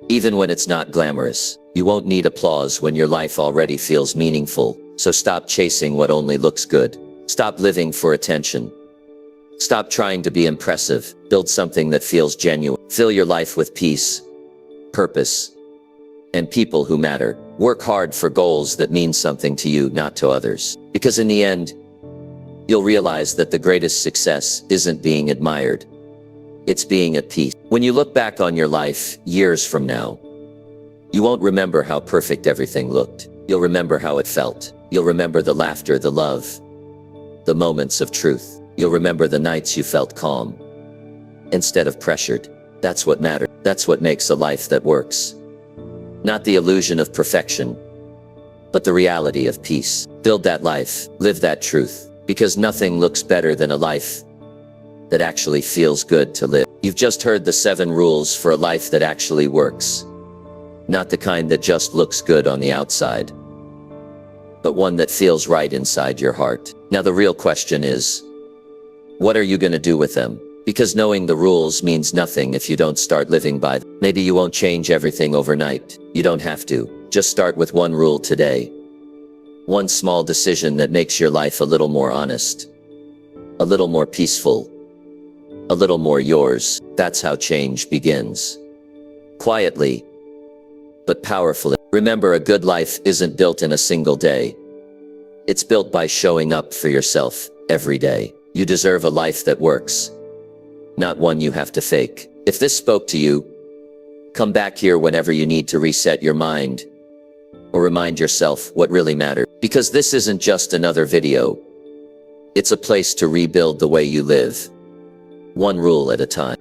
even when it's not glamorous. You won't need applause when your life already feels meaningful. So stop chasing what only looks good. Stop living for attention. Stop trying to be impressive. Build something that feels genuine. Fill your life with peace, purpose, and people who matter. Work hard for goals that mean something to you, not to others. Because in the end, you'll realize that the greatest success isn't being admired. It's being at peace. When you look back on your life years from now, you won't remember how perfect everything looked. You'll remember how it felt. You'll remember the laughter, the love, the moments of truth. You'll remember the nights you felt calm instead of pressured. That's what matters. That's what makes a life that works. Not the illusion of perfection, but the reality of peace. Build that life. Live that truth. Because nothing looks better than a life that actually feels good to live. You've just heard the 7 rules for a life that actually works. Not the kind that just looks good on the outside, but one that feels right inside your heart. Now the real question is, what are you going to do with them? Because knowing the rules means nothing if you don't start living by them. Maybe you won't change everything overnight. You don't have to. Just start with one rule today. One small decision that makes your life a little more honest, a little more peaceful, a little more yours. That's how change begins. quietly, but powerfully. Remember, a good life isn't built in a single day. It's built by showing up for yourself every day. You deserve a life that works, not one you have to fake. If this spoke to you, come back here whenever you need to reset your mind or remind yourself what really matters. Because this isn't just another video. It's a place to rebuild the way you live, one rule at a time.